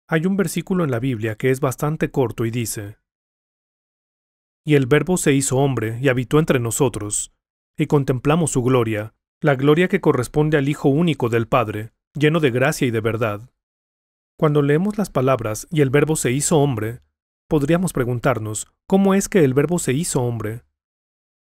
Hay un versículo en la Biblia que es bastante corto y dice: "Y el Verbo se hizo hombre y habitó entre nosotros, y contemplamos su gloria, la gloria que corresponde al Hijo único del Padre, lleno de gracia y de verdad". Cuando leemos las palabras "y el Verbo se hizo hombre", podríamos preguntarnos, ¿cómo es que el Verbo se hizo hombre?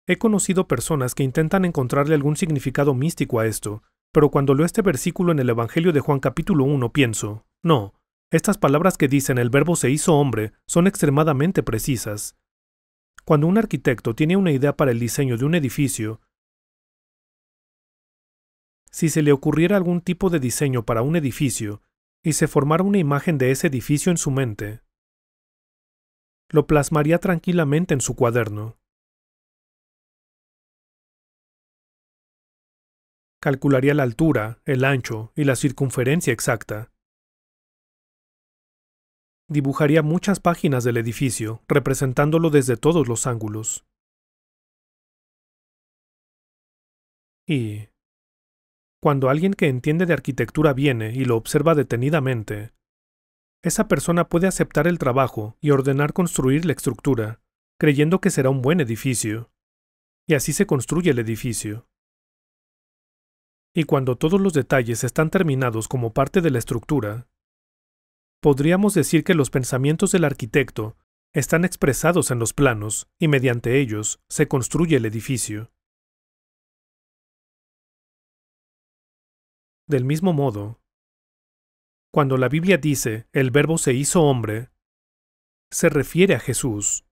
He conocido personas que intentan encontrarle algún significado místico a esto, pero cuando leo este versículo en el Evangelio de Juan capítulo 1 pienso, no, estas palabras que dicen "el Verbo se hizo hombre" son extremadamente precisas. Cuando un arquitecto tiene una idea para el diseño de un edificio, si se le ocurriera algún tipo de diseño para un edificio y se formara una imagen de ese edificio en su mente, lo plasmaría tranquilamente en su cuaderno. Calcularía la altura, el ancho y la circunferencia exacta. Dibujaría muchas páginas del edificio, representándolo desde todos los ángulos. Y, cuando alguien que entiende de arquitectura viene y lo observa detenidamente, esa persona puede aceptar el trabajo y ordenar construir la estructura, creyendo que será un buen edificio. Y así se construye el edificio. Y cuando todos los detalles están terminados como parte de la estructura, podríamos decir que los pensamientos del arquitecto están expresados en los planos y mediante ellos se construye el edificio. Del mismo modo, cuando la Biblia dice "el Verbo se hizo hombre", se refiere a Jesús,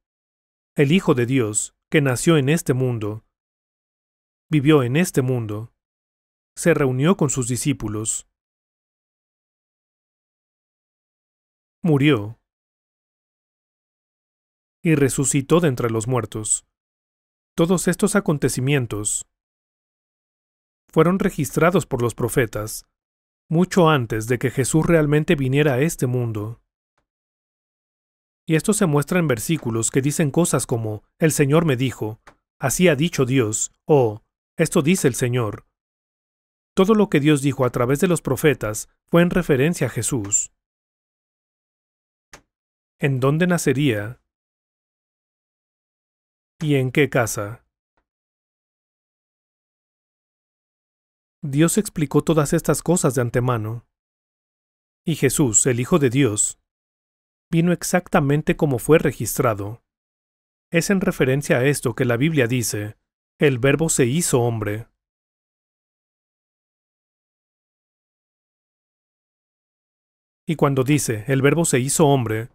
el Hijo de Dios, que nació en este mundo, vivió en este mundo, se reunió con sus discípulos, murió y resucitó de entre los muertos. Todos estos acontecimientos fueron registrados por los profetas, mucho antes de que Jesús realmente viniera a este mundo. Y esto se muestra en versículos que dicen cosas como "el Señor me dijo", "así ha dicho Dios", o "esto dice el Señor". Todo lo que Dios dijo a través de los profetas fue en referencia a Jesús. ¿En dónde nacería? ¿Y en qué casa? Dios explicó todas estas cosas de antemano. Y Jesús, el Hijo de Dios, vino exactamente como fue registrado. Es en referencia a esto que la Biblia dice: "El Verbo se hizo hombre". Y cuando dice "el Verbo se hizo hombre",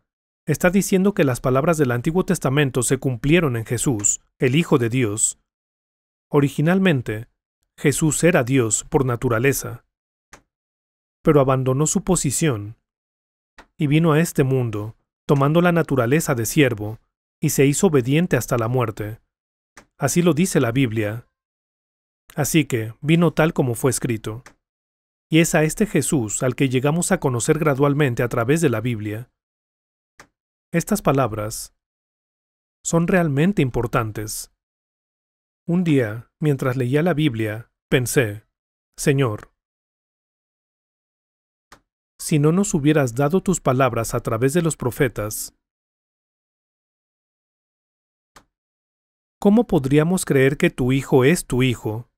está diciendo que las palabras del Antiguo Testamento se cumplieron en Jesús, el Hijo de Dios. Originalmente, Jesús era Dios por naturaleza, pero abandonó su posición y vino a este mundo, tomando la naturaleza de siervo, y se hizo obediente hasta la muerte. Así lo dice la Biblia. Así que vino tal como fue escrito. Y es a este Jesús al que llegamos a conocer gradualmente a través de la Biblia. Estas palabras son realmente importantes. Un día, mientras leía la Biblia, pensé: Señor, si no nos hubieras dado tus palabras a través de los profetas, ¿cómo podríamos creer que tu Hijo es tu Hijo?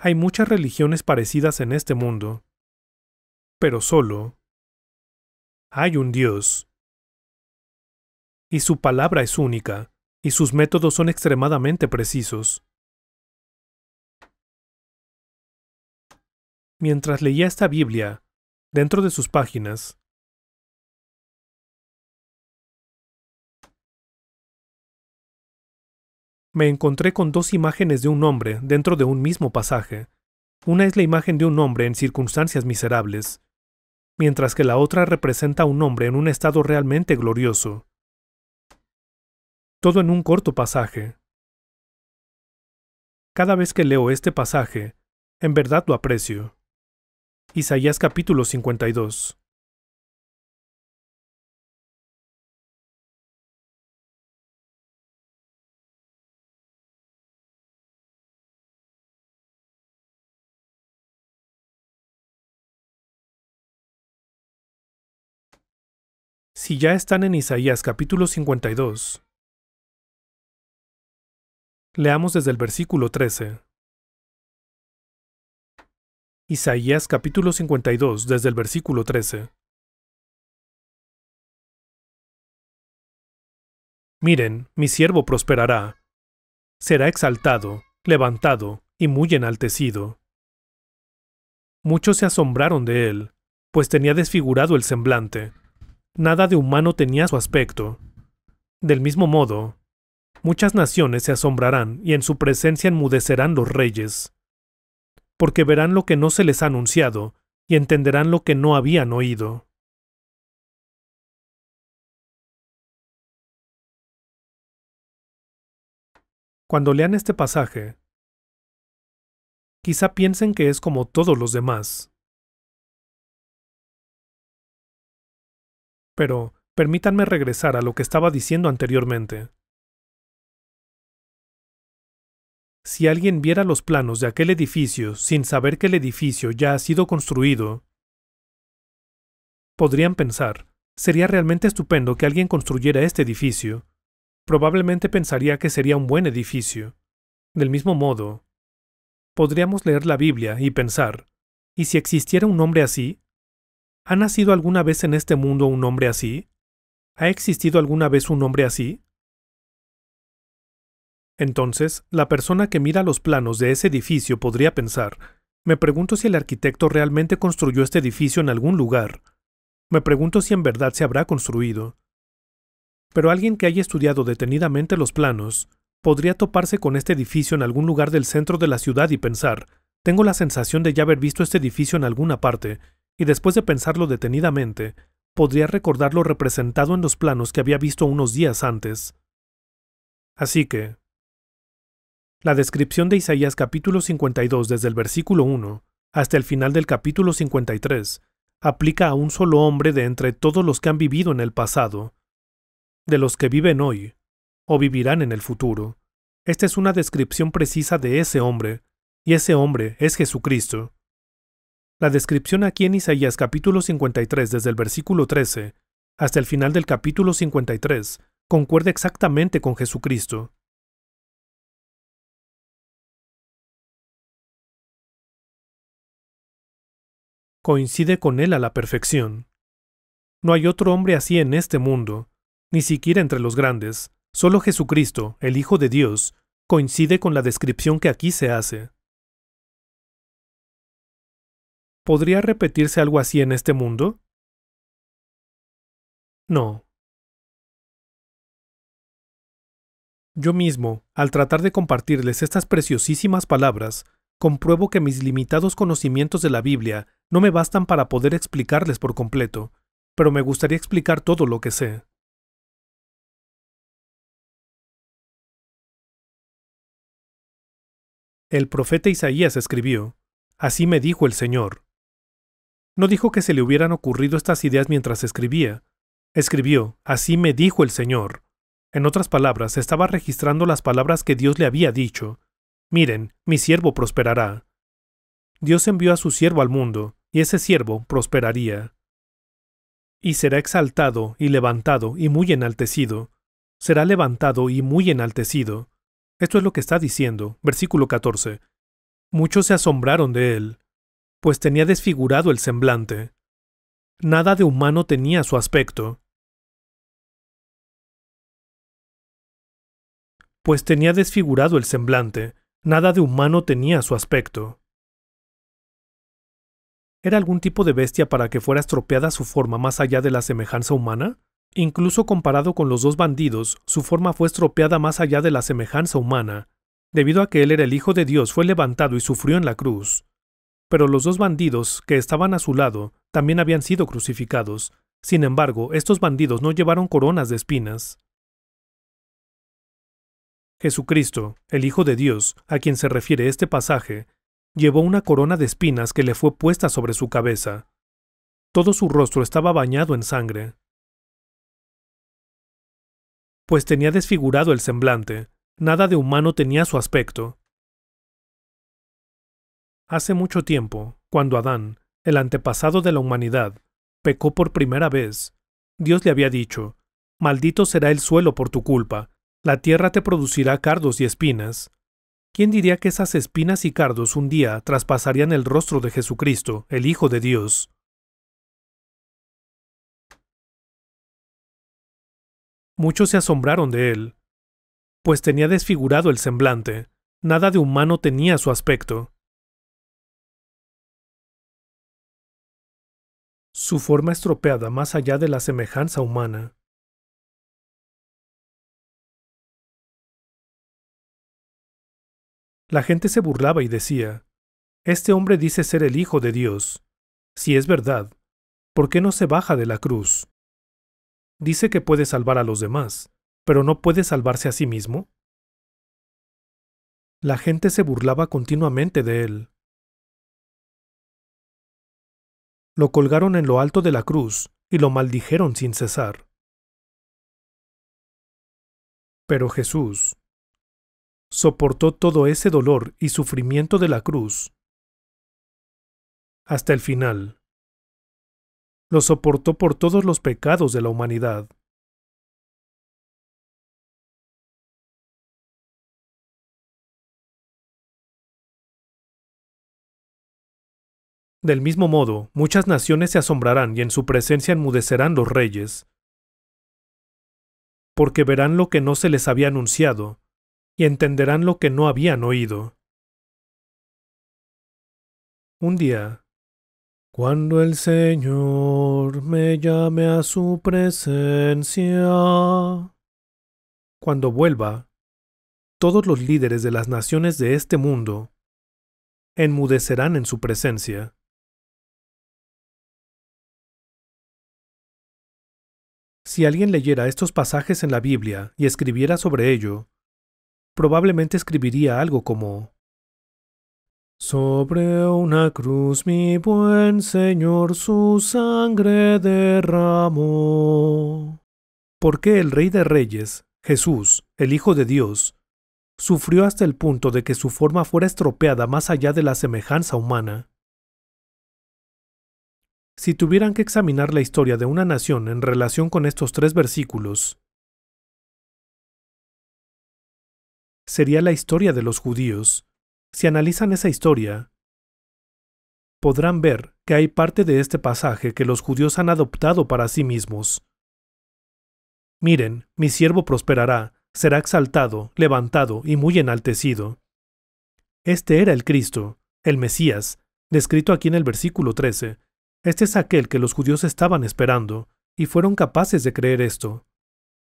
Hay muchas religiones parecidas en este mundo, pero solo hay un Dios, y su palabra es única, y sus métodos son extremadamente precisos. Mientras leía esta Biblia, dentro de sus páginas, me encontré con dos imágenes de un hombre dentro de un mismo pasaje. Una es la imagen de un hombre en circunstancias miserables, mientras que la otra representa a un hombre en un estado realmente glorioso. Todo en un corto pasaje. Cada vez que leo este pasaje, en verdad lo aprecio. Isaías capítulo 52. Si ya están en Isaías capítulo 52, leamos desde el versículo 13. Isaías capítulo 52, desde el versículo 13. Miren, mi siervo prosperará. Será exaltado, levantado y muy enaltecido. Muchos se asombraron de él, pues tenía desfigurado el semblante. Nada de humano tenía su aspecto. Del mismo modo, muchas naciones se asombrarán y en su presencia enmudecerán los reyes, porque verán lo que no se les ha anunciado y entenderán lo que no habían oído. Cuando lean este pasaje, quizá piensen que es como todos los demás. Pero permítanme regresar a lo que estaba diciendo anteriormente. Si alguien viera los planos de aquel edificio sin saber que el edificio ya ha sido construido, podrían pensar, sería realmente estupendo que alguien construyera este edificio. Probablemente pensaría que sería un buen edificio. Del mismo modo, podríamos leer la Biblia y pensar, ¿y si existiera un hombre así? ¿Ha nacido alguna vez en este mundo un hombre así? ¿Ha existido alguna vez un hombre así? Entonces, la persona que mira los planos de ese edificio podría pensar, me pregunto si el arquitecto realmente construyó este edificio en algún lugar. Me pregunto si en verdad se habrá construido. Pero alguien que haya estudiado detenidamente los planos, podría toparse con este edificio en algún lugar del centro de la ciudad y pensar, tengo la sensación de ya haber visto este edificio en alguna parte, y después de pensarlo detenidamente, podría recordar lo representado en los planos que había visto unos días antes. Así que, la descripción de Isaías capítulo 52 desde el versículo 1 hasta el final del capítulo 53 aplica a un solo hombre de entre todos los que han vivido en el pasado, de los que viven hoy, o vivirán en el futuro. Esta es una descripción precisa de ese hombre, y ese hombre es Jesucristo. La descripción aquí en Isaías capítulo 53 desde el versículo 13 hasta el final del capítulo 53 concuerda exactamente con Jesucristo. Coincide con él a la perfección. No hay otro hombre así en este mundo, ni siquiera entre los grandes. Solo Jesucristo, el Hijo de Dios, coincide con la descripción que aquí se hace. ¿Podría repetirse algo así en este mundo? No. Yo mismo, al tratar de compartirles estas preciosísimas palabras, compruebo que mis limitados conocimientos de la Biblia no me bastan para poder explicarles por completo, pero me gustaría explicar todo lo que sé. El profeta Isaías escribió, «Así me dijo el Señor». No dijo que se le hubieran ocurrido estas ideas mientras escribía. Escribió, «Así me dijo el Señor». En otras palabras, estaba registrando las palabras que Dios le había dicho. Miren, mi siervo prosperará. Dios envió a su siervo al mundo, y ese siervo prosperaría. Y será exaltado y levantado y muy enaltecido. Será levantado y muy enaltecido. Esto es lo que está diciendo, versículo 14. Muchos se asombraron de él, pues tenía desfigurado el semblante. Nada de humano tenía su aspecto. Pues tenía desfigurado el semblante, nada de humano tenía su aspecto. ¿Era algún tipo de bestia para que fuera estropeada su forma más allá de la semejanza humana? Incluso comparado con los dos bandidos, su forma fue estropeada más allá de la semejanza humana. Debido a que él era el Hijo de Dios, fue levantado y sufrió en la cruz. Pero los dos bandidos que estaban a su lado también habían sido crucificados. Sin embargo, estos bandidos no llevaron coronas de espinas. Jesucristo, el Hijo de Dios, a quien se refiere este pasaje, llevó una corona de espinas que le fue puesta sobre su cabeza. Todo su rostro estaba bañado en sangre, pues tenía desfigurado el semblante, nada de humano tenía su aspecto. Hace mucho tiempo, cuando Adán, el antepasado de la humanidad, pecó por primera vez, Dios le había dicho: «Maldito será el suelo por tu culpa, la tierra te producirá cardos y espinas». ¿Quién diría que esas espinas y cardos un día traspasarían el rostro de Jesucristo, el Hijo de Dios? Muchos se asombraron de él, pues tenía desfigurado el semblante, nada de humano tenía su aspecto. Su forma estropeada más allá de la semejanza humana. La gente se burlaba y decía: «Este hombre dice ser el Hijo de Dios. Si es verdad, ¿por qué no se baja de la cruz? Dice que puede salvar a los demás, pero ¿no puede salvarse a sí mismo?». La gente se burlaba continuamente de él. Lo colgaron en lo alto de la cruz y lo maldijeron sin cesar. Pero Jesús soportó todo ese dolor y sufrimiento de la cruz hasta el final. Lo soportó por todos los pecados de la humanidad. Del mismo modo, muchas naciones se asombrarán y en su presencia enmudecerán los reyes, porque verán lo que no se les había anunciado, y entenderán lo que no habían oído. Un día, cuando el Señor me llame a su presencia, cuando vuelva, todos los líderes de las naciones de este mundo enmudecerán en su presencia. Si alguien leyera estos pasajes en la Biblia y escribiera sobre ello, probablemente escribiría algo como: «Sobre una cruz mi buen Señor su sangre derramó». ¿Por qué el Rey de Reyes, Jesús, el Hijo de Dios, sufrió hasta el punto de que su forma fuera estropeada más allá de la semejanza humana? Si tuvieran que examinar la historia de una nación en relación con estos 3 versículos, sería la historia de los judíos. Si analizan esa historia, podrán ver que hay parte de este pasaje que los judíos han adoptado para sí mismos. «Miren, mi siervo prosperará, será exaltado, levantado y muy enaltecido». Este era el Cristo, el Mesías, descrito aquí en el versículo 13. Este es aquel que los judíos estaban esperando, y fueron capaces de creer esto.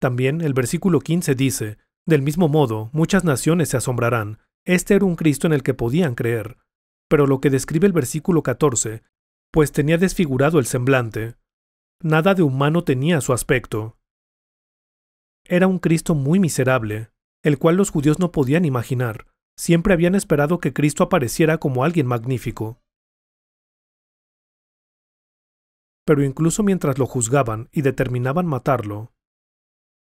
También el versículo 15 dice: «Del mismo modo, muchas naciones se asombrarán». Este era un Cristo en el que podían creer. Pero lo que describe el versículo 14, pues tenía desfigurado el semblante. Nada de humano tenía su aspecto. Era un Cristo muy miserable, el cual los judíos no podían imaginar. Siempre habían esperado que Cristo apareciera como alguien magnífico. Pero incluso mientras lo juzgaban y determinaban matarlo,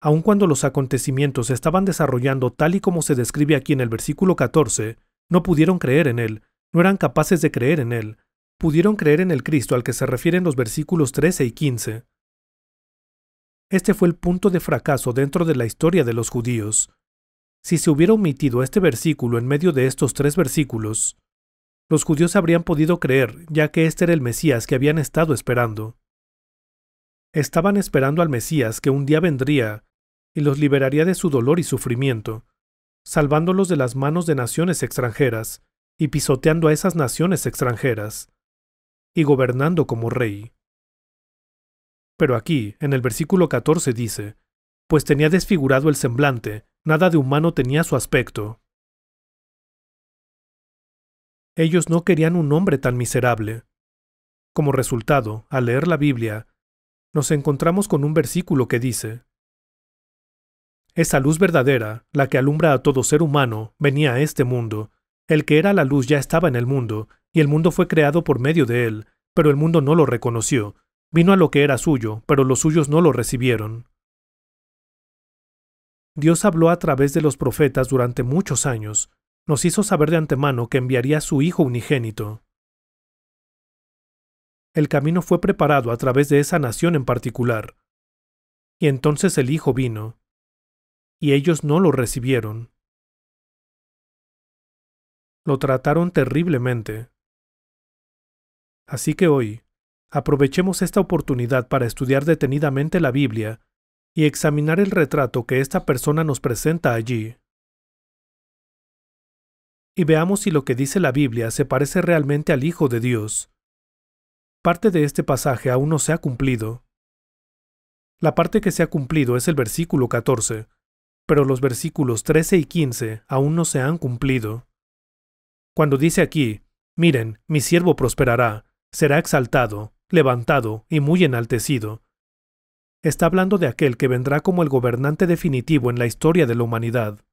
aun cuando los acontecimientos se estaban desarrollando tal y como se describe aquí en el versículo 14, no pudieron creer en él, no eran capaces de creer en él. Pudieron creer en el Cristo al que se refieren los versículos 13 y 15. Este fue el punto de fracaso dentro de la historia de los judíos. Si se hubiera omitido este versículo en medio de estos 3 versículos, los judíos habrían podido creer, ya que este era el Mesías que habían estado esperando. Estaban esperando al Mesías que un día vendría y los liberaría de su dolor y sufrimiento, salvándolos de las manos de naciones extranjeras y pisoteando a esas naciones extranjeras, y gobernando como rey. Pero aquí, en el versículo 14 dice: «Pues tenía desfigurado el semblante, nada de humano tenía su aspecto». Ellos no querían un hombre tan miserable. Como resultado, al leer la Biblia, nos encontramos con un versículo que dice: «Esa luz verdadera, la que alumbra a todo ser humano, venía a este mundo. El que era la luz ya estaba en el mundo, y el mundo fue creado por medio de él, pero el mundo no lo reconoció. Vino a lo que era suyo, pero los suyos no lo recibieron». Dios habló a través de los profetas durante muchos años. Nos hizo saber de antemano que enviaría a su Hijo unigénito. El camino fue preparado a través de esa nación en particular, Y entonces el Hijo vino, y ellos no lo recibieron. Lo trataron terriblemente. Así que hoy, aprovechemos esta oportunidad para estudiar detenidamente la Biblia y examinar el retrato que esta persona nos presenta allí. Y veamos si lo que dice la Biblia se parece realmente al Hijo de Dios. Parte de este pasaje aún no se ha cumplido. La parte que se ha cumplido es el versículo 14, pero los versículos 13 y 15 aún no se han cumplido. Cuando dice aquí, miren, mi siervo prosperará, será exaltado, levantado y muy enaltecido, está hablando de aquel que vendrá como el gobernante definitivo en la historia de la humanidad,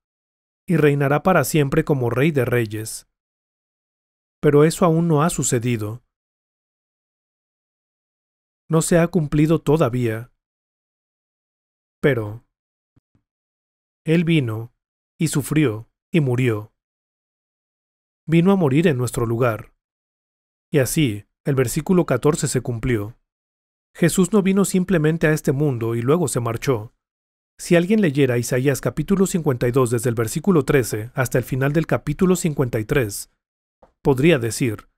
y reinará para siempre como Rey de Reyes. Pero eso aún no ha sucedido. No se ha cumplido todavía. Pero Él vino, y sufrió, y murió. Vino a morir en nuestro lugar. Y así, el versículo 14 se cumplió. Jesús no vino simplemente a este mundo y luego se marchó. Si alguien leyera Isaías capítulo 52 desde el versículo 13 hasta el final del capítulo 53, podría decir,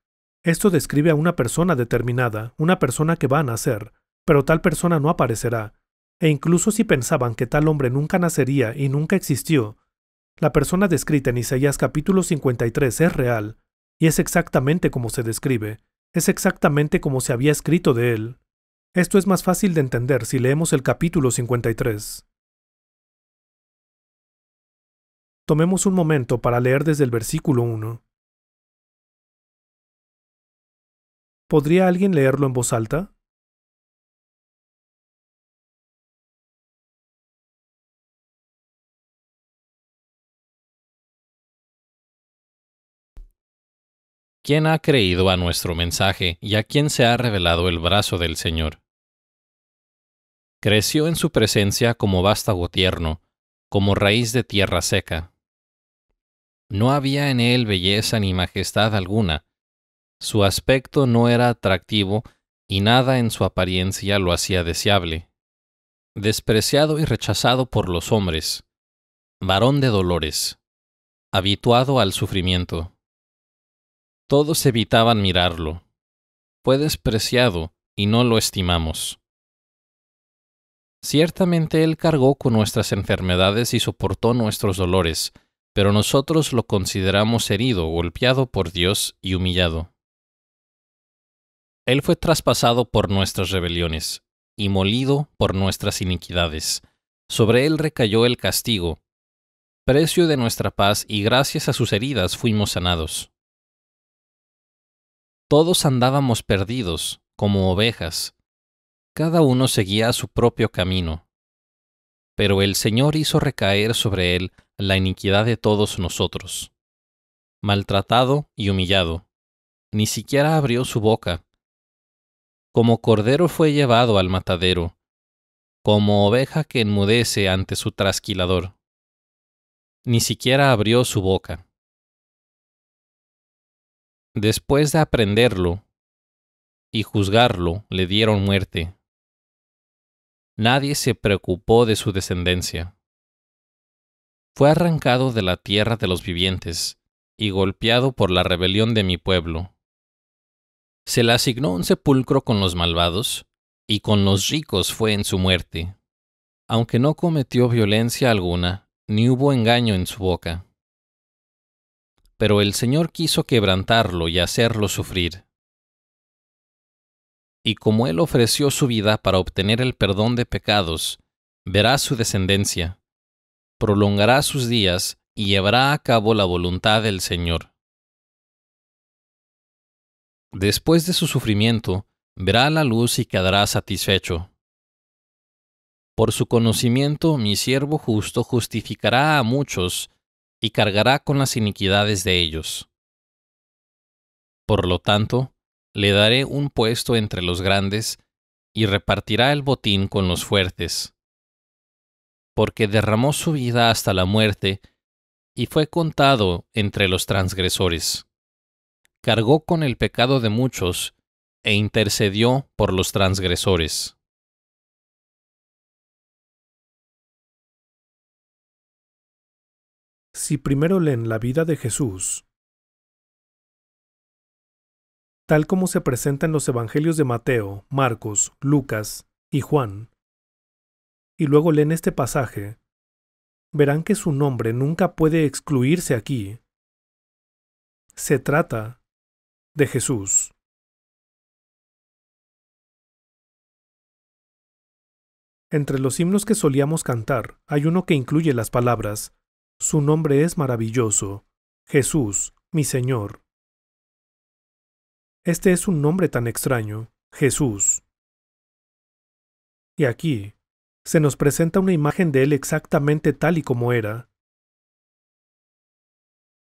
esto describe a una persona determinada, una persona que va a nacer, pero tal persona no aparecerá, e incluso si pensaban que tal hombre nunca nacería y nunca existió, la persona descrita en Isaías capítulo 53 es real, y es exactamente como se describe, es exactamente como se había escrito de él. Esto es más fácil de entender si leemos el capítulo 53. Tomemos un momento para leer desde el versículo 1. ¿Podría alguien leerlo en voz alta? ¿Quién ha creído a nuestro mensaje y a quién se ha revelado el brazo del Señor? Creció en su presencia como vástago tierno, como raíz de tierra seca. No había en él belleza ni majestad alguna. Su aspecto no era atractivo y nada en su apariencia lo hacía deseable. Despreciado y rechazado por los hombres, varón de dolores, habituado al sufrimiento. Todos evitaban mirarlo. Fue despreciado y no lo estimamos. Ciertamente Él cargó con nuestras enfermedades y soportó nuestros dolores, pero nosotros lo consideramos herido, golpeado por Dios y humillado. Él fue traspasado por nuestras rebeliones y molido por nuestras iniquidades. Sobre Él recayó el castigo, precio de nuestra paz, y gracias a sus heridas fuimos sanados. Todos andábamos perdidos, como ovejas. Cada uno seguía su propio camino. Pero el Señor hizo recaer sobre él la iniquidad de todos nosotros. Maltratado y humillado, ni siquiera abrió su boca. Como cordero fue llevado al matadero, como oveja que enmudece ante su trasquilador. Ni siquiera abrió su boca. Después de aprenderlo y juzgarlo, le dieron muerte. Nadie se preocupó de su descendencia. Fue arrancado de la tierra de los vivientes y golpeado por la rebelión de mi pueblo. Se le asignó un sepulcro con los malvados, y con los ricos fue en su muerte, aunque no cometió violencia alguna, ni hubo engaño en su boca. Pero el Señor quiso quebrantarlo y hacerlo sufrir. Y como Él ofreció su vida para obtener el perdón de pecados, verá su descendencia, prolongará sus días y llevará a cabo la voluntad del Señor. Después de su sufrimiento, verá la luz y quedará satisfecho. Por su conocimiento, mi siervo justo justificará a muchos y cargará con las iniquidades de ellos. Por lo tanto, le daré un puesto entre los grandes y repartirá el botín con los fuertes. Porque derramó su vida hasta la muerte y fue contado entre los transgresores. Cargó con el pecado de muchos e intercedió por los transgresores. Si primero leen la vida de Jesús, tal como se presenta en los Evangelios de Mateo, Marcos, Lucas y Juan, y luego leen este pasaje, verán que su nombre nunca puede excluirse aquí. Se trata de Jesús. Entre los himnos que solíamos cantar, hay uno que incluye las palabras: Su nombre es maravilloso, Jesús, mi Señor. Este es un nombre tan extraño, Jesús. Y aquí, se nos presenta una imagen de él exactamente tal y como era.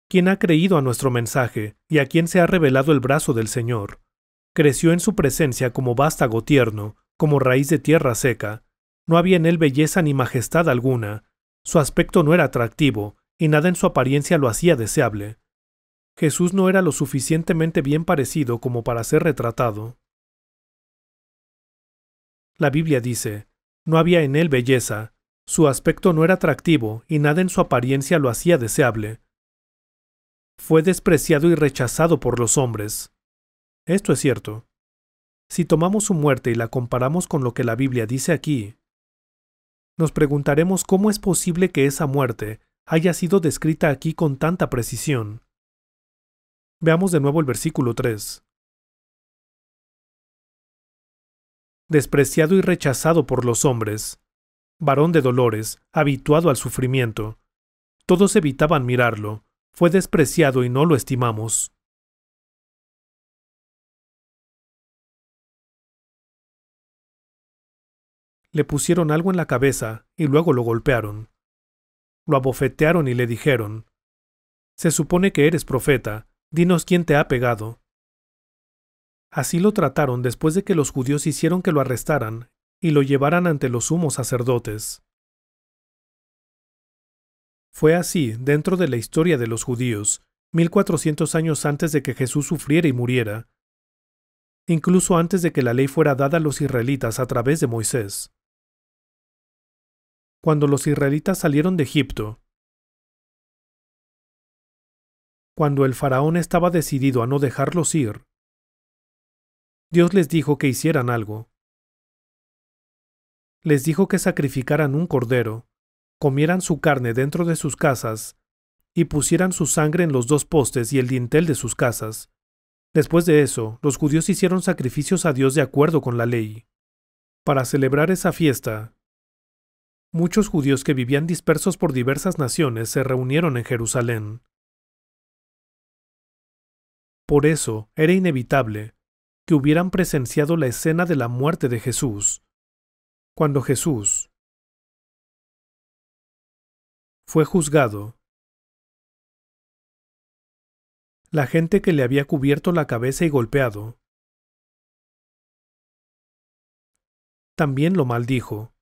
Quien ha creído a nuestro mensaje y a quien se ha revelado el brazo del Señor, creció en su presencia como vástago tierno, como raíz de tierra seca. No había en él belleza ni majestad alguna, su aspecto no era atractivo, y nada en su apariencia lo hacía deseable. Jesús no era lo suficientemente bien parecido como para ser retratado. La Biblia dice, no había en él belleza, su aspecto no era atractivo, y nada en su apariencia lo hacía deseable. Fue despreciado y rechazado por los hombres. Esto es cierto. Si tomamos su muerte y la comparamos con lo que la Biblia dice aquí, nos preguntaremos cómo es posible que esa muerte haya sido descrita aquí con tanta precisión. Veamos de nuevo el versículo 3. Despreciado y rechazado por los hombres, varón de dolores, habituado al sufrimiento. Todos evitaban mirarlo, fue despreciado y no lo estimamos. Le pusieron algo en la cabeza y luego lo golpearon. Lo abofetearon y le dijeron: Se supone que eres profeta, dinos quién te ha pegado. Así lo trataron después de que los judíos hicieron que lo arrestaran y lo llevaran ante los sumos sacerdotes. Fue así dentro de la historia de los judíos, 1400 años antes de que Jesús sufriera y muriera, incluso antes de que la ley fuera dada a los israelitas a través de Moisés. Cuando los israelitas salieron de Egipto, cuando el faraón estaba decidido a no dejarlos ir, Dios les dijo que hicieran algo. Les dijo que sacrificaran un cordero, comieran su carne dentro de sus casas y pusieran su sangre en los dos postes y el dintel de sus casas. Después de eso, los judíos hicieron sacrificios a Dios de acuerdo con la ley. Para celebrar esa fiesta, muchos judíos que vivían dispersos por diversas naciones se reunieron en Jerusalén. Por eso, era inevitable que hubieran presenciado la escena de la muerte de Jesús. Cuando Jesús fue juzgado, la gente que le había cubierto la cabeza y golpeado también lo maldijo.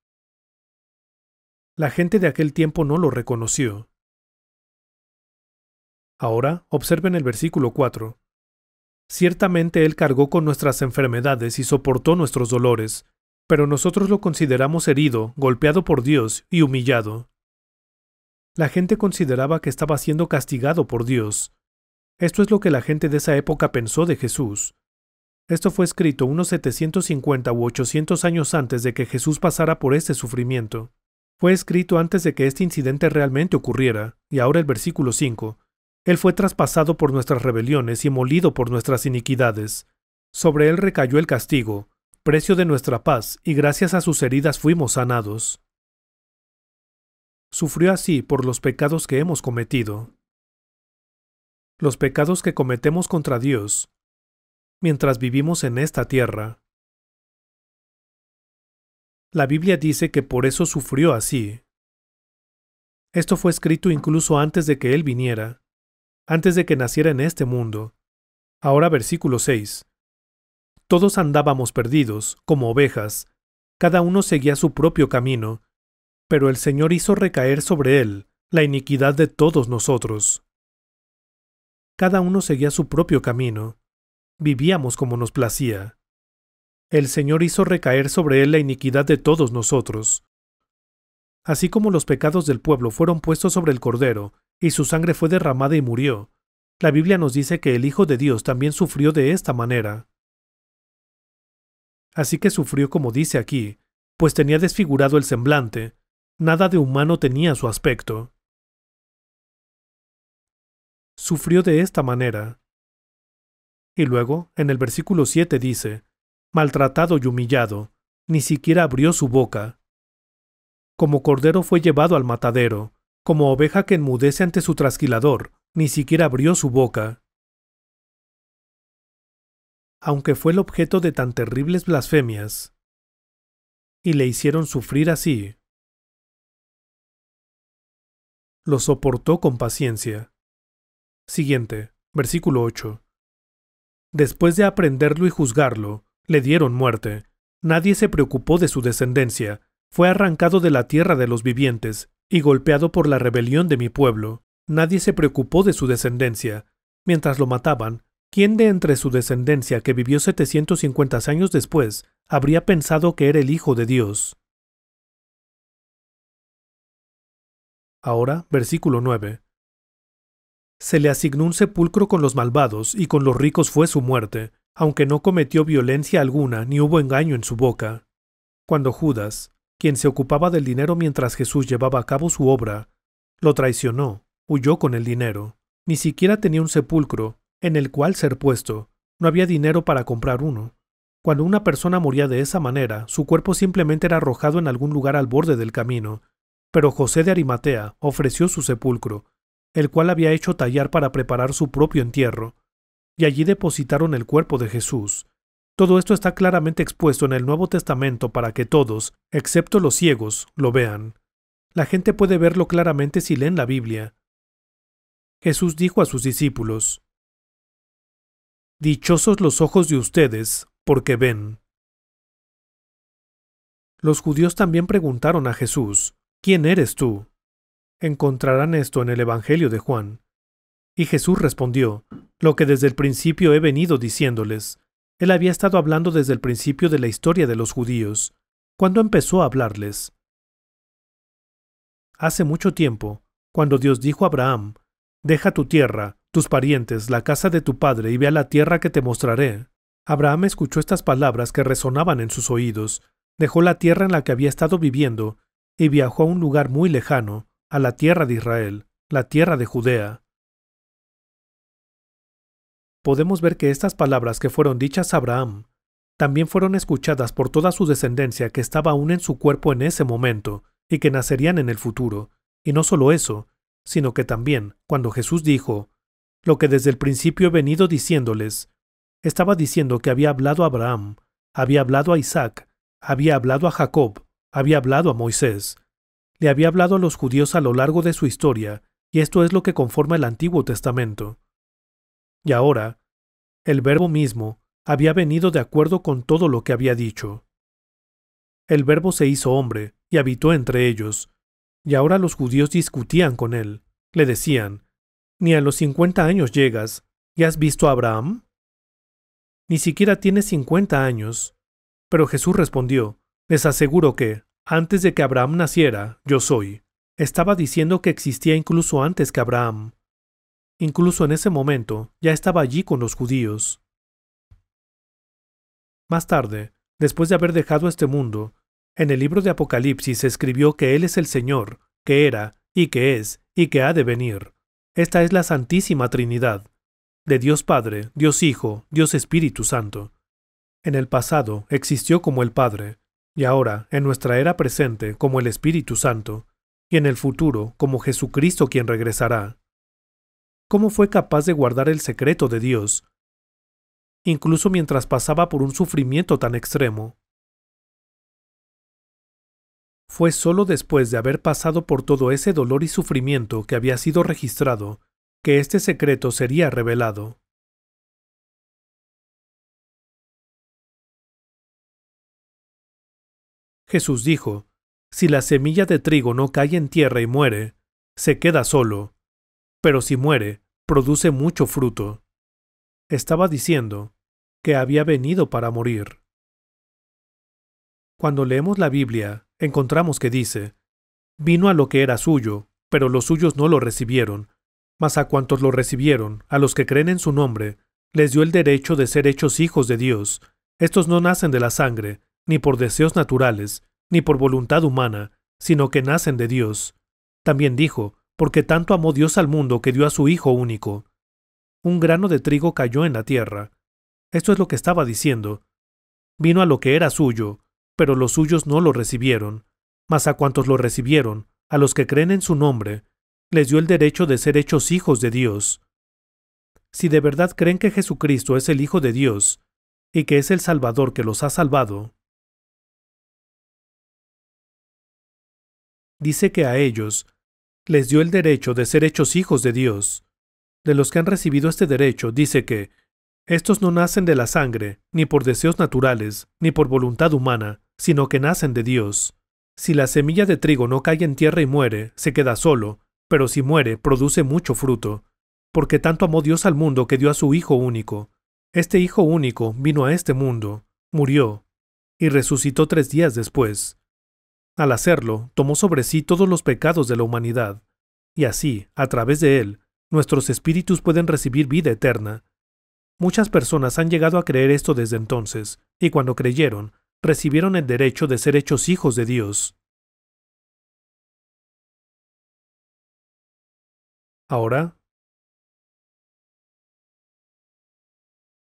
La gente de aquel tiempo no lo reconoció. Ahora, observen el versículo 4. Ciertamente Él cargó con nuestras enfermedades y soportó nuestros dolores, pero nosotros lo consideramos herido, golpeado por Dios y humillado. La gente consideraba que estaba siendo castigado por Dios. Esto es lo que la gente de esa época pensó de Jesús. Esto fue escrito unos 750 u 800 años antes de que Jesús pasara por este sufrimiento. Fue escrito antes de que este incidente realmente ocurriera, y ahora el versículo 5. Él fue traspasado por nuestras rebeliones y molido por nuestras iniquidades. Sobre él recayó el castigo, precio de nuestra paz, y gracias a sus heridas fuimos sanados. Sufrió así por los pecados que hemos cometido. Los pecados que cometemos contra Dios, mientras vivimos en esta tierra. La Biblia dice que por eso sufrió así. Esto fue escrito incluso antes de que Él viniera, antes de que naciera en este mundo. Ahora versículo 6. Todos andábamos perdidos, como ovejas, cada uno seguía su propio camino, pero el Señor hizo recaer sobre él la iniquidad de todos nosotros. Cada uno seguía su propio camino, vivíamos como nos placía. El Señor hizo recaer sobre él la iniquidad de todos nosotros. Así como los pecados del pueblo fueron puestos sobre el Cordero, y su sangre fue derramada y murió. La Biblia nos dice que el Hijo de Dios también sufrió de esta manera. Así que sufrió como dice aquí, pues tenía desfigurado el semblante, nada de humano tenía su aspecto. Sufrió de esta manera. Y luego, en el versículo 7 dice, maltratado y humillado, ni siquiera abrió su boca. Como cordero fue llevado al matadero, como oveja que enmudece ante su trasquilador, ni siquiera abrió su boca. Aunque fue el objeto de tan terribles blasfemias, y le hicieron sufrir así, lo soportó con paciencia. Siguiente, versículo 8. Después de aprenderlo y juzgarlo, le dieron muerte. Nadie se preocupó de su descendencia. Fue arrancado de la tierra de los vivientes y golpeado por la rebelión de mi pueblo. Nadie se preocupó de su descendencia. Mientras lo mataban, ¿quién de entre su descendencia que vivió 750 años después habría pensado que era el Hijo de Dios? Ahora, versículo 9. Se le asignó un sepulcro con los malvados y con los ricos fue su muerte, aunque no cometió violencia alguna ni hubo engaño en su boca. Cuando Judas, quien se ocupaba del dinero mientras Jesús llevaba a cabo su obra, lo traicionó, huyó con el dinero. Ni siquiera tenía un sepulcro en el cual ser puesto. No había dinero para comprar uno. Cuando una persona moría de esa manera, su cuerpo simplemente era arrojado en algún lugar al borde del camino. Pero José de Arimatea ofreció su sepulcro, el cual había hecho tallar para preparar su propio entierro, y allí depositaron el cuerpo de Jesús. Todo esto está claramente expuesto en el Nuevo Testamento para que todos, excepto los ciegos, lo vean. La gente puede verlo claramente si leen la Biblia. Jesús dijo a sus discípulos, «Dichosos los ojos de ustedes, porque ven». Los judíos también preguntaron a Jesús, «¿Quién eres tú?». Encontrarán esto en el Evangelio de Juan. Y Jesús respondió, «Lo que desde el principio he venido diciéndoles». Él había estado hablando desde el principio de la historia de los judíos. ¿Cuándo empezó a hablarles? Hace mucho tiempo, cuando Dios dijo a Abraham, «Deja tu tierra, tus parientes, la casa de tu padre y ve a la tierra que te mostraré». Abraham escuchó estas palabras que resonaban en sus oídos, dejó la tierra en la que había estado viviendo y viajó a un lugar muy lejano, a la tierra de Israel, la tierra de Judea. Podemos ver que estas palabras que fueron dichas a Abraham también fueron escuchadas por toda su descendencia que estaba aún en su cuerpo en ese momento y que nacerían en el futuro. Y no solo eso, sino que también, cuando Jesús dijo, «Lo que desde el principio he venido diciéndoles», estaba diciendo que había hablado a Abraham, había hablado a Isaac, había hablado a Jacob, había hablado a Moisés. Le había hablado a los judíos a lo largo de su historia, y esto es lo que conforma el Antiguo Testamento. Y ahora, el Verbo mismo había venido de acuerdo con todo lo que había dicho. El Verbo se hizo hombre y habitó entre ellos, y ahora los judíos discutían con él. Le decían, «Ni a los 50 años llegas, ¿y has visto a Abraham? Ni siquiera tienes 50 años». Pero Jesús respondió, «Les aseguro que, antes de que Abraham naciera, yo soy». Estaba diciendo que existía incluso antes que Abraham. Incluso en ese momento, ya estaba allí con los judíos. Más tarde, después de haber dejado este mundo, en el libro de Apocalipsis se escribió que Él es el Señor, que era, y que es, y que ha de venir. Esta es la Santísima Trinidad, de Dios Padre, Dios Hijo, Dios Espíritu Santo. En el pasado existió como el Padre, y ahora, en nuestra era presente, como el Espíritu Santo, y en el futuro, como Jesucristo quien regresará. ¿Cómo fue capaz de guardar el secreto de Dios, incluso mientras pasaba por un sufrimiento tan extremo? Fue solo después de haber pasado por todo ese dolor y sufrimiento que había sido registrado, que este secreto sería revelado. Jesús dijo, «Si la semilla de trigo no cae en tierra y muere, se queda solo, pero si muere, produce mucho fruto». Estaba diciendo que había venido para morir. Cuando leemos la Biblia, encontramos que dice, «Vino a lo que era suyo, pero los suyos no lo recibieron. Mas a cuantos lo recibieron, a los que creen en su nombre, les dio el derecho de ser hechos hijos de Dios. Estos no nacen de la sangre, ni por deseos naturales, ni por voluntad humana, sino que nacen de Dios. También dijo, porque tanto amó Dios al mundo que dio a su Hijo único. Un grano de trigo cayó en la tierra. Esto es lo que estaba diciendo. Vino a lo que era suyo, pero los suyos no lo recibieron. Mas a cuantos lo recibieron, a los que creen en su nombre, les dio el derecho de ser hechos hijos de Dios. Si de verdad creen que Jesucristo es el Hijo de Dios, y que es el Salvador que los ha salvado, dice que a ellos les dio el derecho de ser hechos hijos de Dios. De los que han recibido este derecho, dice que estos no nacen de la sangre, ni por deseos naturales, ni por voluntad humana, sino que nacen de Dios. Si la semilla de trigo no cae en tierra y muere, se queda solo, pero si muere, produce mucho fruto. Porque tanto amó Dios al mundo que dio a su Hijo único. Este Hijo único vino a este mundo, murió, y resucitó 3 días después. Al hacerlo, tomó sobre sí todos los pecados de la humanidad, y así, a través de él, nuestros espíritus pueden recibir vida eterna. Muchas personas han llegado a creer esto desde entonces, y cuando creyeron, recibieron el derecho de ser hechos hijos de Dios. Ahora,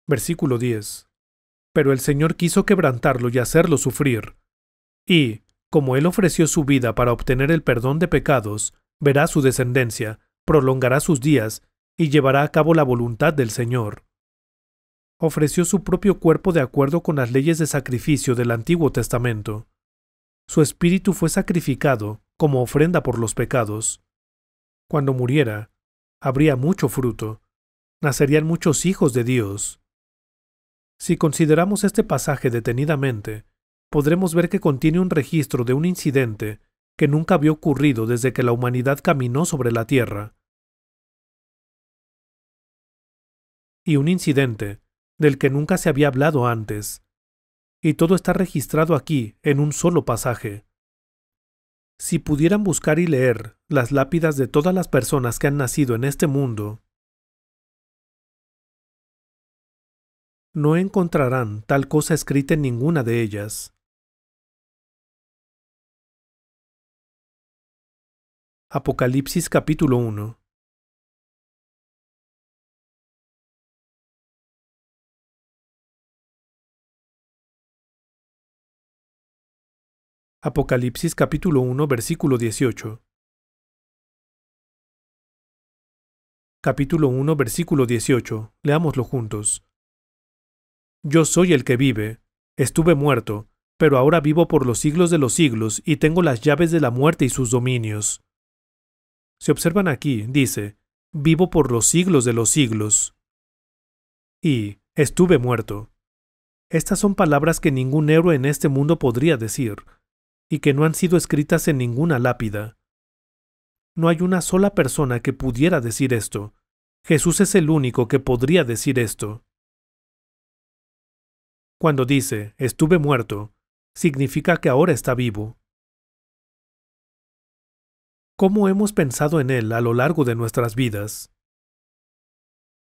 versículo 10. Pero el Señor quiso quebrantarlo y hacerlo sufrir. Y, como Él ofreció su vida para obtener el perdón de pecados, verá su descendencia, prolongará sus días y llevará a cabo la voluntad del Señor. Ofreció su propio cuerpo de acuerdo con las leyes de sacrificio del Antiguo Testamento. Su espíritu fue sacrificado como ofrenda por los pecados. Cuando muriera, habría mucho fruto. Nacerían muchos hijos de Dios. Si consideramos este pasaje detenidamente, podremos ver que contiene un registro de un incidente que nunca había ocurrido desde que la humanidad caminó sobre la tierra. Y un incidente del que nunca se había hablado antes. Y todo está registrado aquí en un solo pasaje. Si pudieran buscar y leer las lápidas de todas las personas que han nacido en este mundo, no encontrarán tal cosa escrita en ninguna de ellas. Apocalipsis capítulo 1. Apocalipsis capítulo 1 versículo 18. Capítulo 1 versículo 18. Leámoslo juntos. Yo soy el que vive. Estuve muerto, pero ahora vivo por los siglos de los siglos y tengo las llaves de la muerte y sus dominios. Si observan aquí, dice, vivo por los siglos de los siglos. Y estuve muerto. Estas son palabras que ningún héroe en este mundo podría decir, y que no han sido escritas en ninguna lápida. No hay una sola persona que pudiera decir esto. Jesús es el único que podría decir esto. Cuando dice, estuve muerto, significa que ahora está vivo. ¿Cómo hemos pensado en él a lo largo de nuestras vidas?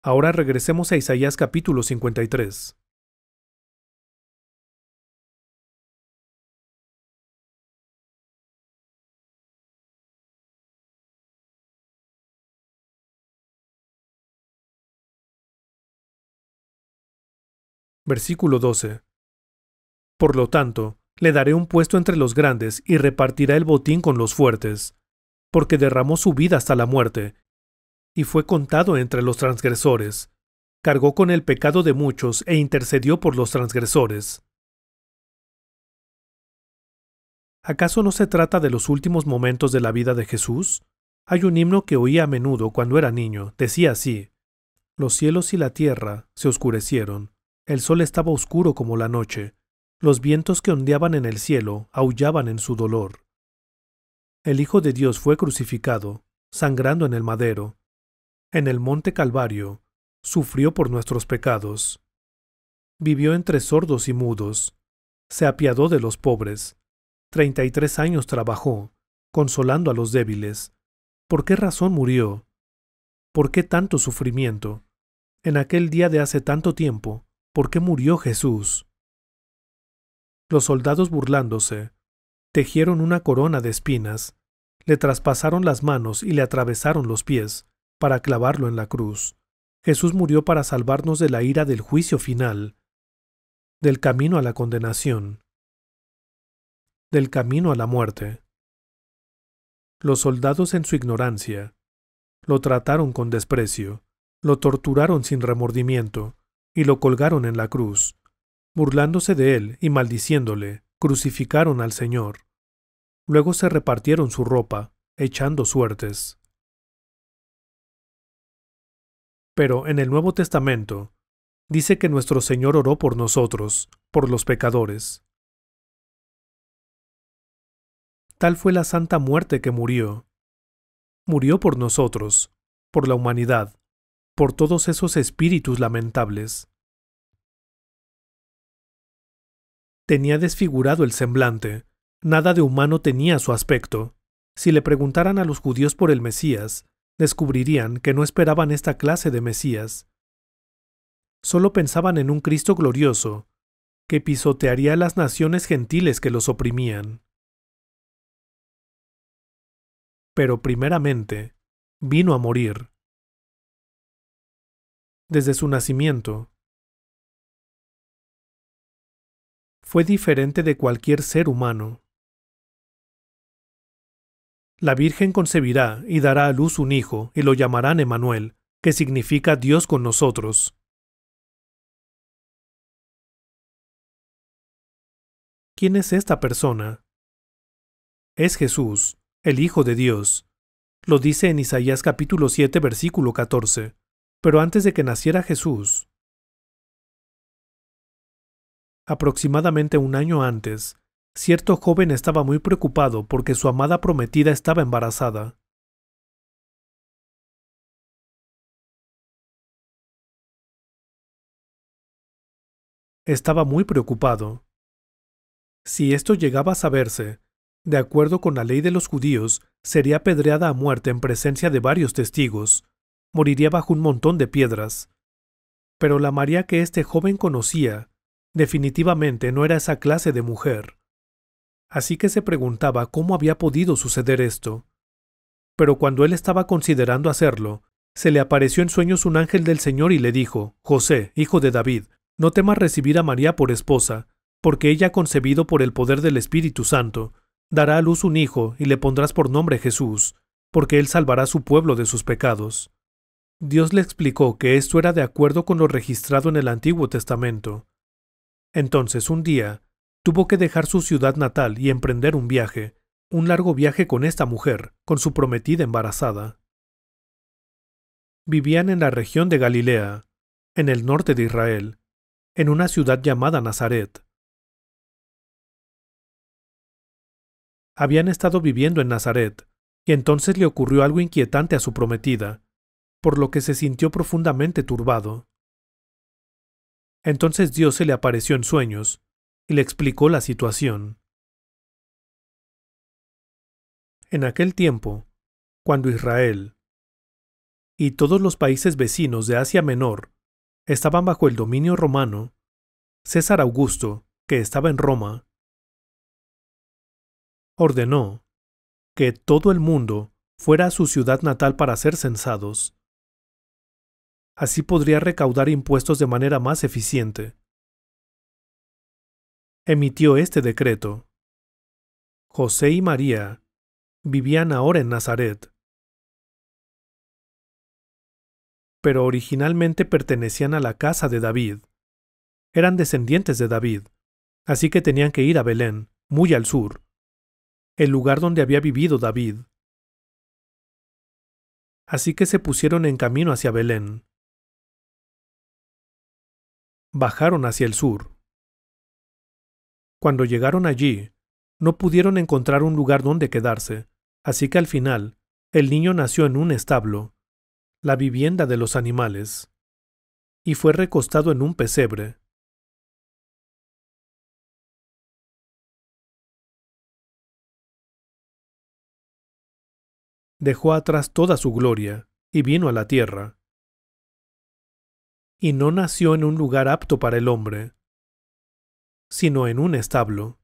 Ahora regresemos a Isaías capítulo 53. Versículo 12. Por lo tanto, le daré un puesto entre los grandes y repartirá el botín con los fuertes, porque derramó su vida hasta la muerte, y fue contado entre los transgresores. Cargó con el pecado de muchos e intercedió por los transgresores. ¿Acaso no se trata de los últimos momentos de la vida de Jesús? Hay un himno que oía a menudo cuando era niño. Decía así: los cielos y la tierra se oscurecieron. El sol estaba oscuro como la noche. Los vientos que ondeaban en el cielo aullaban en su dolor. El Hijo de Dios fue crucificado, sangrando en el madero. En el monte Calvario, sufrió por nuestros pecados. Vivió entre sordos y mudos. Se apiadó de los pobres. 33 años trabajó, consolando a los débiles. ¿Por qué razón murió? ¿Por qué tanto sufrimiento? En aquel día de hace tanto tiempo, ¿por qué murió Jesús? Los soldados, burlándose, tejieron una corona de espinas, le traspasaron las manos y le atravesaron los pies, para clavarlo en la cruz. Jesús murió para salvarnos de la ira del juicio final, del camino a la condenación, del camino a la muerte. Los soldados, en su ignorancia, lo trataron con desprecio, lo torturaron sin remordimiento y lo colgaron en la cruz. Burlándose de él y maldiciéndole, crucificaron al Señor. Luego se repartieron su ropa, echando suertes. Pero en el Nuevo Testamento dice que nuestro Señor oró por nosotros, por los pecadores. Tal fue la santa muerte que murió. Murió por nosotros, por la humanidad, por todos esos espíritus lamentables. Tenía desfigurado el semblante, nada de humano tenía su aspecto. Si le preguntaran a los judíos por el Mesías, descubrirían que no esperaban esta clase de Mesías. Solo pensaban en un Cristo glorioso, que pisotearía a las naciones gentiles que los oprimían. Pero primeramente, vino a morir. Desde su nacimiento, fue diferente de cualquier ser humano. La Virgen concebirá y dará a luz un hijo, y lo llamarán Emmanuel, que significa Dios con nosotros. ¿Quién es esta persona? Es Jesús, el Hijo de Dios. Lo dice en Isaías capítulo 7, versículo 14. Pero antes de que naciera Jesús, aproximadamente un año antes, cierto joven estaba muy preocupado porque su amada prometida estaba embarazada. Estaba muy preocupado. Si esto llegaba a saberse, de acuerdo con la ley de los judíos, sería apedreada a muerte en presencia de varios testigos, moriría bajo un montón de piedras. Pero la María que este joven conocía, definitivamente no era esa clase de mujer. Así que se preguntaba cómo había podido suceder esto. Pero cuando él estaba considerando hacerlo, se le apareció en sueños un ángel del Señor y le dijo: José, hijo de David, no temas recibir a María por esposa, porque ella ha concebido por el poder del Espíritu Santo. Dará a luz un hijo y le pondrás por nombre Jesús, porque él salvará a su pueblo de sus pecados. Dios le explicó que esto era de acuerdo con lo registrado en el Antiguo Testamento. Entonces, un día, tuvo que dejar su ciudad natal y emprender un largo viaje con esta mujer, con su prometida embarazada. Vivían en la región de Galilea, en el norte de Israel, en una ciudad llamada Nazaret. Habían estado viviendo en Nazaret, y entonces le ocurrió algo inquietante a su prometida, por lo que se sintió profundamente turbado. Entonces Dios se le apareció en sueños, y le explicó la situación. En aquel tiempo, cuando Israel y todos los países vecinos de Asia Menor estaban bajo el dominio romano, César Augusto, que estaba en Roma, ordenó que todo el mundo fuera a su ciudad natal para ser censados. Así podría recaudar impuestos de manera más eficiente. Emitió este decreto. José y María vivían ahora en Nazaret, pero originalmente pertenecían a la casa de David. Eran descendientes de David, así que tenían que ir a Belén, muy al sur, el lugar donde había vivido David. Así que se pusieron en camino hacia Belén. Bajaron hacia el sur. Cuando llegaron allí, no pudieron encontrar un lugar donde quedarse, así que al final, el niño nació en un establo, la vivienda de los animales, y fue recostado en un pesebre. dejó atrás toda su gloria y vino a la tierra. Y no nació en un lugar apto para el hombre, sino en un establo.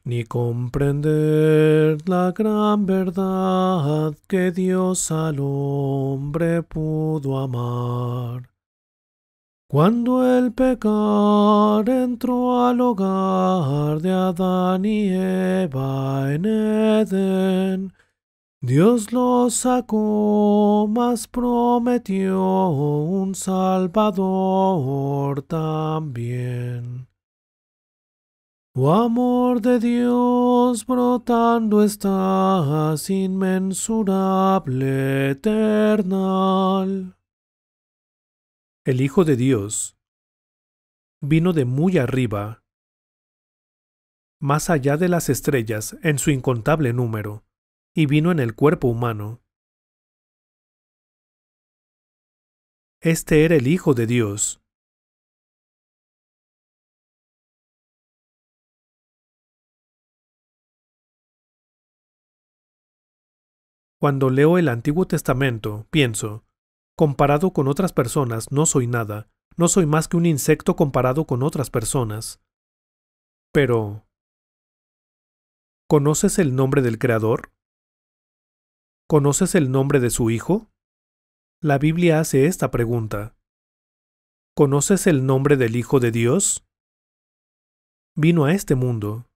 Ni comprender la gran verdad que Dios al hombre pudo amar. Cuando el pecar entró al hogar de Adán y Eva en Edén, Dios los sacó, mas prometió un Salvador también. Oh amor de Dios brotando estás, inmensurable, eternal. El Hijo de Dios vino de muy arriba, más allá de las estrellas en su incontable número, y vino en el cuerpo humano. Este era el Hijo de Dios. Cuando leo el Antiguo Testamento, pienso, comparado con otras personas no soy nada, no soy más que un insecto comparado con otras personas. Pero, ¿conoces el nombre del Creador? ¿Conoces el nombre de su Hijo? La Biblia hace esta pregunta. ¿Conoces el nombre del Hijo de Dios? Vino a este mundo.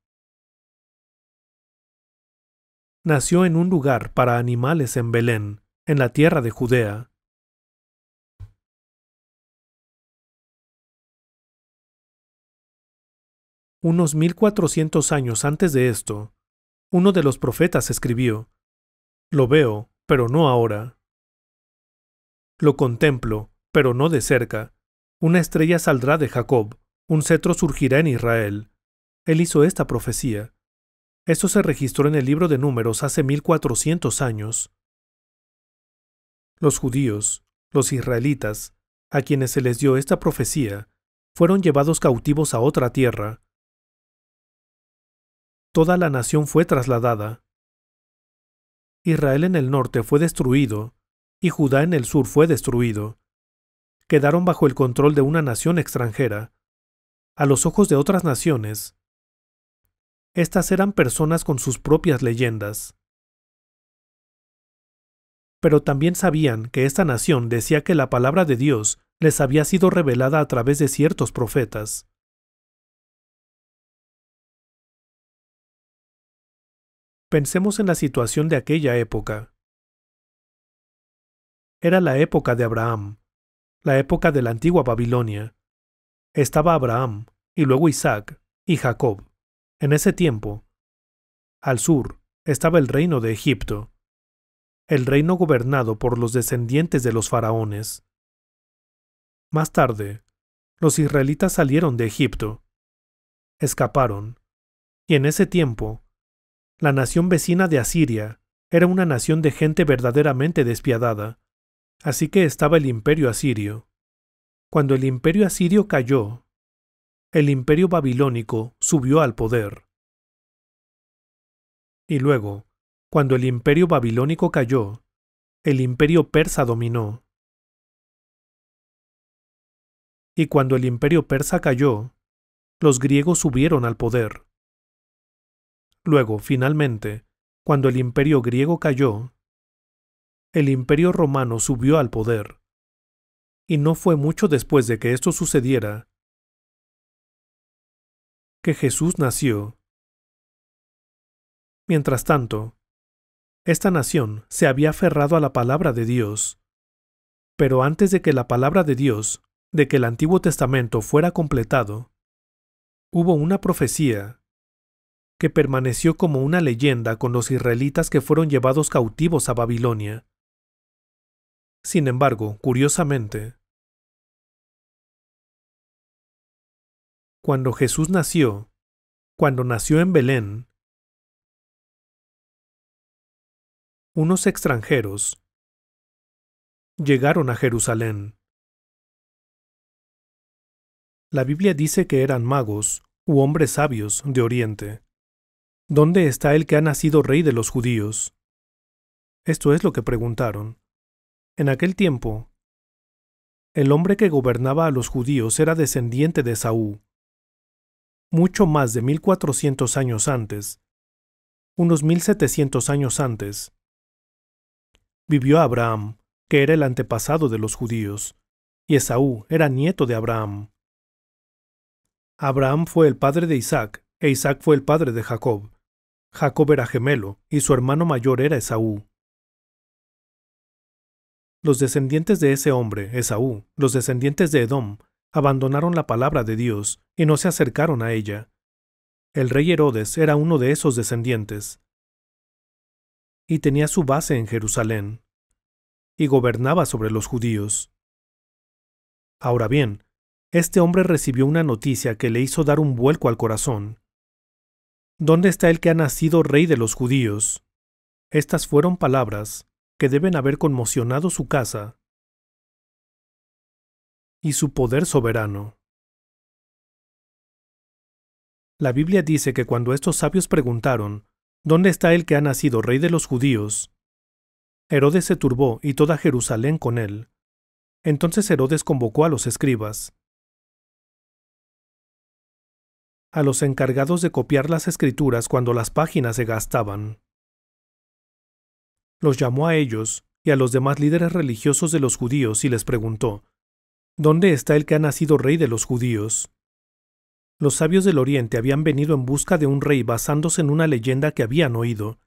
Nació en un lugar para animales en Belén, en la tierra de Judea. Unos 1400 años antes de esto, uno de los profetas escribió, «Lo veo, pero no ahora. Lo contemplo, pero no de cerca. Una estrella saldrá de Jacob, un cetro surgirá en Israel». Él hizo esta profecía. Esto se registró en el libro de Números hace 1400 años. Los judíos, los israelitas, a quienes se les dio esta profecía, fueron llevados cautivos a otra tierra. Toda la nación fue trasladada. Israel en el norte fue destruido, y Judá en el sur fue destruido. Quedaron bajo el control de una nación extranjera. A los ojos de otras naciones, estas eran personas con sus propias leyendas. Pero también sabían que esta nación decía que la palabra de Dios les había sido revelada a través de ciertos profetas. Pensemos en la situación de aquella época. Era la época de Abraham, la época de la antigua Babilonia. Estaba Abraham, y luego Isaac, y Jacob. En ese tiempo, al sur, estaba el reino de Egipto, el reino gobernado por los descendientes de los faraones. Más tarde, los israelitas salieron de Egipto, escaparon, y en ese tiempo, la nación vecina de Asiria era una nación de gente verdaderamente despiadada, así que estaba el imperio asirio. Cuando el imperio asirio cayó, el imperio babilónico subió al poder. Y luego, cuando el imperio babilónico cayó, el imperio persa dominó. Y cuando el imperio persa cayó, los griegos subieron al poder. Luego, finalmente, cuando el imperio griego cayó, el imperio romano subió al poder. Y no fue mucho después de que esto sucediera que Jesús nació. Mientras tanto, esta nación se había aferrado a la palabra de Dios. Pero antes de que la palabra de Dios, de que el Antiguo Testamento fuera completado, hubo una profecía que permaneció como una leyenda con los israelitas que fueron llevados cautivos a Babilonia. Sin embargo, curiosamente, cuando Jesús nació, cuando nació en Belén, unos extranjeros llegaron a Jerusalén. La Biblia dice que eran magos u hombres sabios de Oriente? ¿Dónde está el que ha nacido rey de los judíos? Esto es lo que preguntaron. En aquel tiempo, el hombre que gobernaba a los judíos era descendiente de Esaú. Mucho más de 1400 años antes, unos 1700 años antes, vivió Abraham, que era el antepasado de los judíos, y Esaú era nieto de Abraham. Abraham fue el padre de Isaac, e Isaac fue el padre de Jacob. Jacob era gemelo, y su hermano mayor era Esaú. Los descendientes de ese hombre, Esaú, los descendientes de Edom, abandonaron la palabra de Dios y no se acercaron a ella. El rey Herodes era uno de esos descendientes, y tenía su base en Jerusalén, y gobernaba sobre los judíos. Ahora bien, este hombre recibió una noticia que le hizo dar un vuelco al corazón. ¿Dónde está el que ha nacido rey de los judíos? Estas fueron palabras que deben haber conmocionado su casa y su poder soberano. La Biblia dice que cuando estos sabios preguntaron, ¿dónde está el que ha nacido rey de los judíos?, Herodes se turbó y toda Jerusalén con él. Entonces Herodes convocó a los escribas, a los encargados de copiar las escrituras cuando las páginas se gastaban. Los llamó a ellos y a los demás líderes religiosos de los judíos y les preguntó, ¿dónde está el que ha nacido rey de los judíos? Los sabios del Oriente habían venido en busca de un rey basándose en una leyenda que habían oído.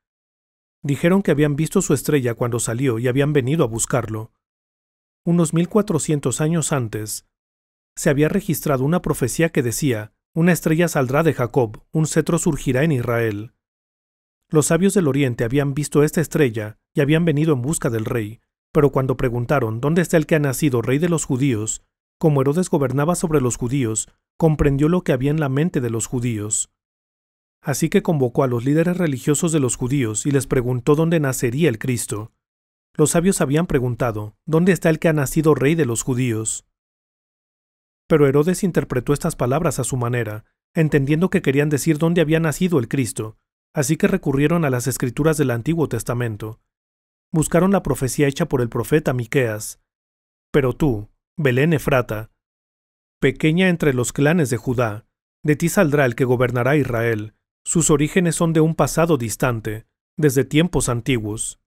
Dijeron que habían visto su estrella cuando salió y habían venido a buscarlo. Unos 1400 años antes, se había registrado una profecía que decía, una estrella saldrá de Jacob, un cetro surgirá en Israel. Los sabios del Oriente habían visto esta estrella y habían venido en busca del rey, pero cuando preguntaron ¿dónde está el que ha nacido rey de los judíos?, como Herodes gobernaba sobre los judíos, comprendió lo que había en la mente de los judíos. Así que convocó a los líderes religiosos de los judíos y les preguntó dónde nacería el Cristo. Los sabios habían preguntado, ¿dónde está el que ha nacido rey de los judíos? Pero Herodes interpretó estas palabras a su manera, entendiendo que querían decir dónde había nacido el Cristo, así que recurrieron a las escrituras del Antiguo Testamento. Buscaron la profecía hecha por el profeta Miqueas. Pero tú, Belén Efrata, pequeña entre los clanes de Judá, de ti saldrá el que gobernará Israel. Sus orígenes son de un pasado distante, desde tiempos antiguos.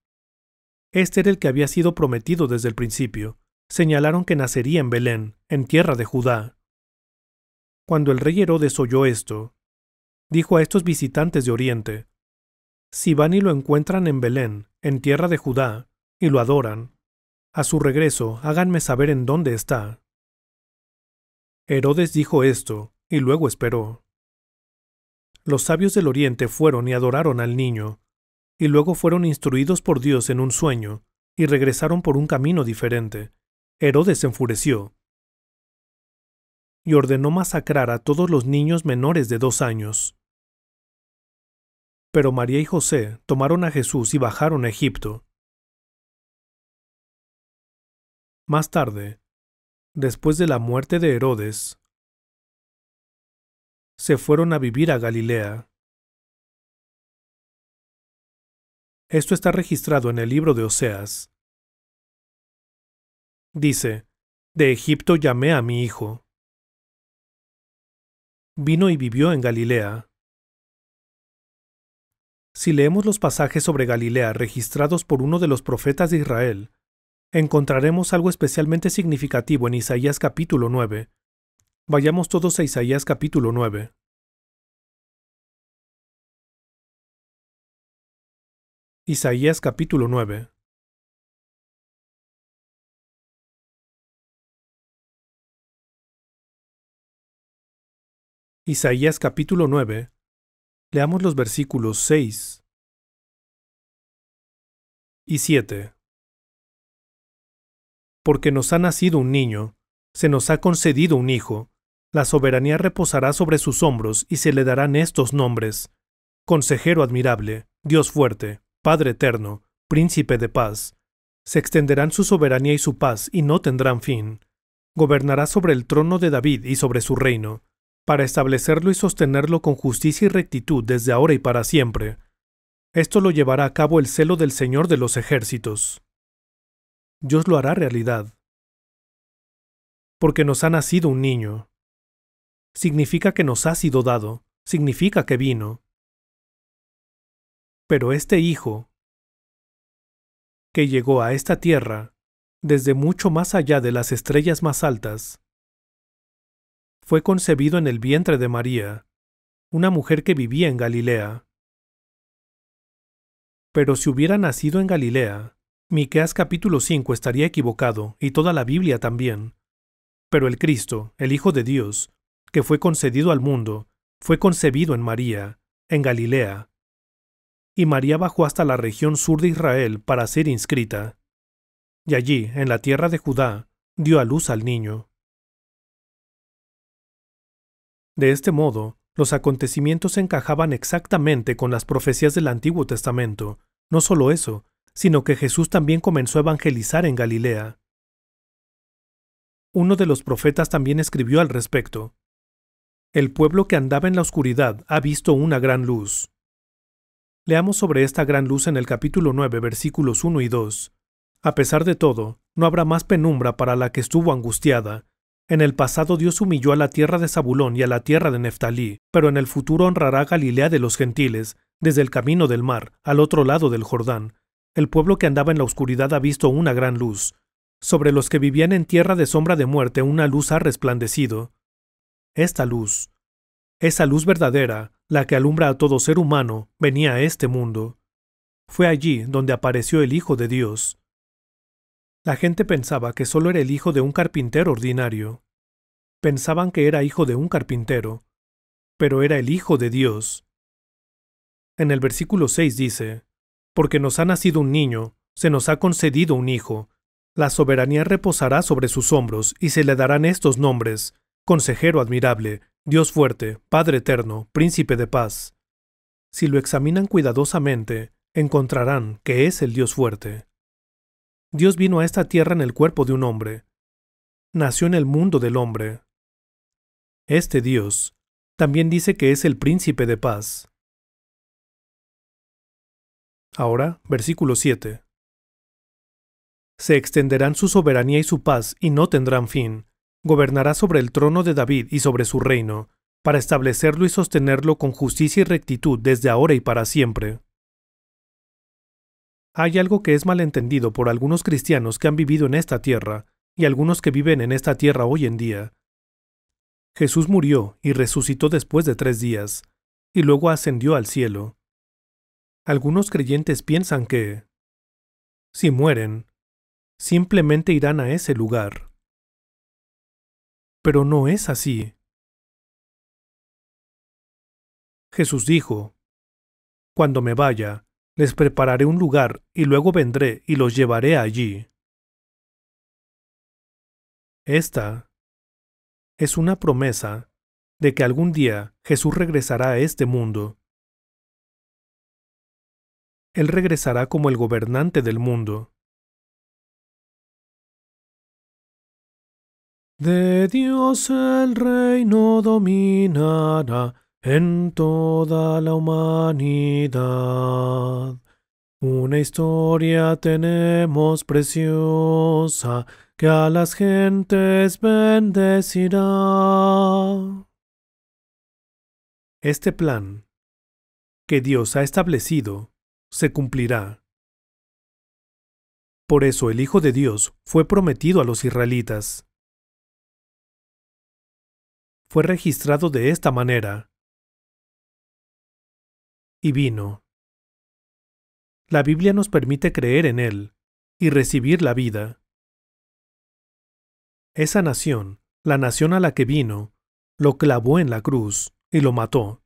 Este era el que había sido prometido desde el principio. Señalaron que nacería en Belén, en tierra de Judá. Cuando el rey Herodes oyó esto, dijo a estos visitantes de Oriente, si van y lo encuentran en Belén, en tierra de Judá, y lo adoran, a su regreso háganme saber en dónde está. Herodes dijo esto, y luego esperó. Los sabios del Oriente fueron y adoraron al niño, y luego fueron instruidos por Dios en un sueño, y regresaron por un camino diferente. Herodes se enfureció y ordenó masacrar a todos los niños menores de 2 años. Pero María y José tomaron a Jesús y bajaron a Egipto. Más tarde, después de la muerte de Herodes, se fueron a vivir a Galilea. Esto está registrado en el libro de Oseas. Dice, de Egipto llamé a mi hijo. Vino y vivió en Galilea. Si leemos los pasajes sobre Galilea registrados por uno de los profetas de Israel, encontraremos algo especialmente significativo en Isaías capítulo 9. Vayamos todos a Isaías capítulo 9. Isaías capítulo 9. Isaías capítulo 9. Leamos los versículos 6 y 7. Porque nos ha nacido un niño, se nos ha concedido un hijo, la soberanía reposará sobre sus hombros y se le darán estos nombres: Consejero admirable, Dios fuerte, Padre eterno, Príncipe de paz. Se extenderán su soberanía y su paz y no tendrán fin. Gobernará sobre el trono de David y sobre su reino, para establecerlo y sostenerlo con justicia y rectitud desde ahora y para siempre. Esto lo llevará a cabo el celo del Señor de los ejércitos. Dios lo hará realidad. Porque nos ha nacido un niño. Significa que nos ha sido dado, significa que vino. Pero este Hijo, que llegó a esta tierra, desde mucho más allá de las estrellas más altas, fue concebido en el vientre de María, una mujer que vivía en Galilea. Pero si hubiera nacido en Galilea, Miqueas capítulo 5 estaría equivocado, y toda la Biblia también. Pero el Cristo, el Hijo de Dios, que fue concedido al mundo, fue concebido en María, en Galilea. Y María bajó hasta la región sur de Israel para ser inscrita. Y allí, en la tierra de Judá, dio a luz al niño. De este modo, los acontecimientos encajaban exactamente con las profecías del Antiguo Testamento. No solo eso, sino que Jesús también comenzó a evangelizar en Galilea. Uno de los profetas también escribió al respecto. El pueblo que andaba en la oscuridad ha visto una gran luz. Leamos sobre esta gran luz en el capítulo 9, versículos 1 y 2. A pesar de todo, no habrá más penumbra para la que estuvo angustiada. En el pasado Dios humilló a la tierra de Zabulón y a la tierra de Neftalí, pero en el futuro honrará a Galilea de los gentiles, desde el camino del mar, al otro lado del Jordán. El pueblo que andaba en la oscuridad ha visto una gran luz. Sobre los que vivían en tierra de sombra de muerte una luz ha resplandecido. Esta luz, esa luz verdadera, la que alumbra a todo ser humano, venía a este mundo. Fue allí donde apareció el Hijo de Dios. La gente pensaba que solo era el hijo de un carpintero ordinario. Pensaban que era hijo de un carpintero, pero era el Hijo de Dios. En el versículo 6 dice, porque nos ha nacido un niño, se nos ha concedido un hijo. La soberanía reposará sobre sus hombros y se le darán estos nombres: Consejero admirable, Dios fuerte, Padre eterno, Príncipe de paz. Si lo examinan cuidadosamente, encontrarán que es el Dios fuerte. Dios vino a esta tierra en el cuerpo de un hombre. Nació en el mundo del hombre. Este Dios también dice que es el Príncipe de paz. Ahora, versículo 7. Se extenderán su soberanía y su paz y no tendrán fin. Gobernará sobre el trono de David y sobre su reino, para establecerlo y sostenerlo con justicia y rectitud desde ahora y para siempre. Hay algo que es malentendido por algunos cristianos que han vivido en esta tierra, y algunos que viven en esta tierra hoy en día. Jesús murió y resucitó después de 3 días, y luego ascendió al cielo. Algunos creyentes piensan que, si mueren, simplemente irán a ese lugar. Pero no es así. Jesús dijo, cuando me vaya, les prepararé un lugar y luego vendré y los llevaré allí. Esta es una promesa de que algún día Jesús regresará a este mundo. Él regresará como el gobernante del mundo. De Dios el reino dominará en toda la humanidad. Una historia tenemos preciosa que a las gentes bendecirá. Este plan que Dios ha establecido se cumplirá. Por eso el Hijo de Dios fue prometido a los israelitas. Fue registrado de esta manera. Y vino. La Biblia nos permite creer en Él y recibir la vida. Esa nación, la nación a la que vino, lo clavó en la cruz y lo mató.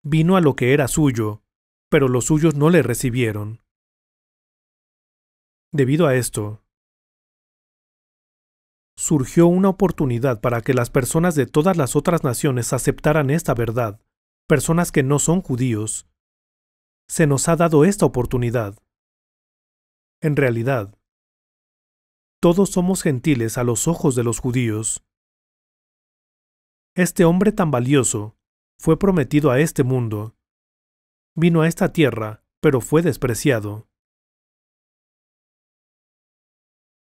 Vino a lo que era suyo, pero los suyos no le recibieron. Debido a esto, surgió una oportunidad para que las personas de todas las otras naciones aceptaran esta verdad, personas que no son judíos. Se nos ha dado esta oportunidad. En realidad, todos somos gentiles a los ojos de los judíos. Este hombre tan valioso fue prometido a este mundo. Vino a esta tierra, pero fue despreciado.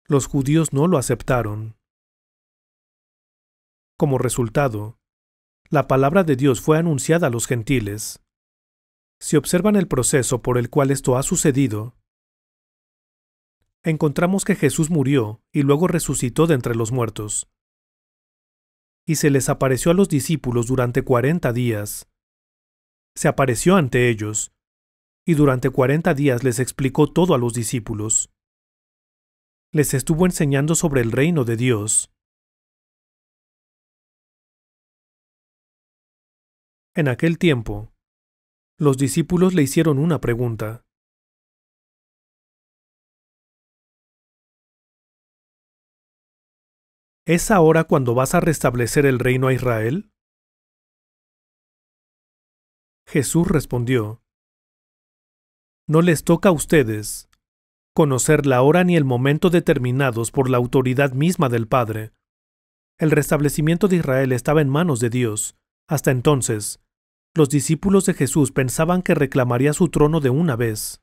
Los judíos no lo aceptaron. Como resultado, la palabra de Dios fue anunciada a los gentiles. Si observan el proceso por el cual esto ha sucedido, encontramos que Jesús murió y luego resucitó de entre los muertos. Y se les apareció a los discípulos durante 40 días. Se apareció ante ellos, y durante 40 días les explicó todo a los discípulos. Les estuvo enseñando sobre el reino de Dios. En aquel tiempo, los discípulos le hicieron una pregunta. ¿Es ahora cuando vas a restablecer el reino a Israel? Jesús respondió: No les toca a ustedes conocer la hora ni el momento determinados por la autoridad misma del Padre. El restablecimiento de Israel estaba en manos de Dios. Hasta entonces, los discípulos de Jesús pensaban que reclamaría su trono de una vez.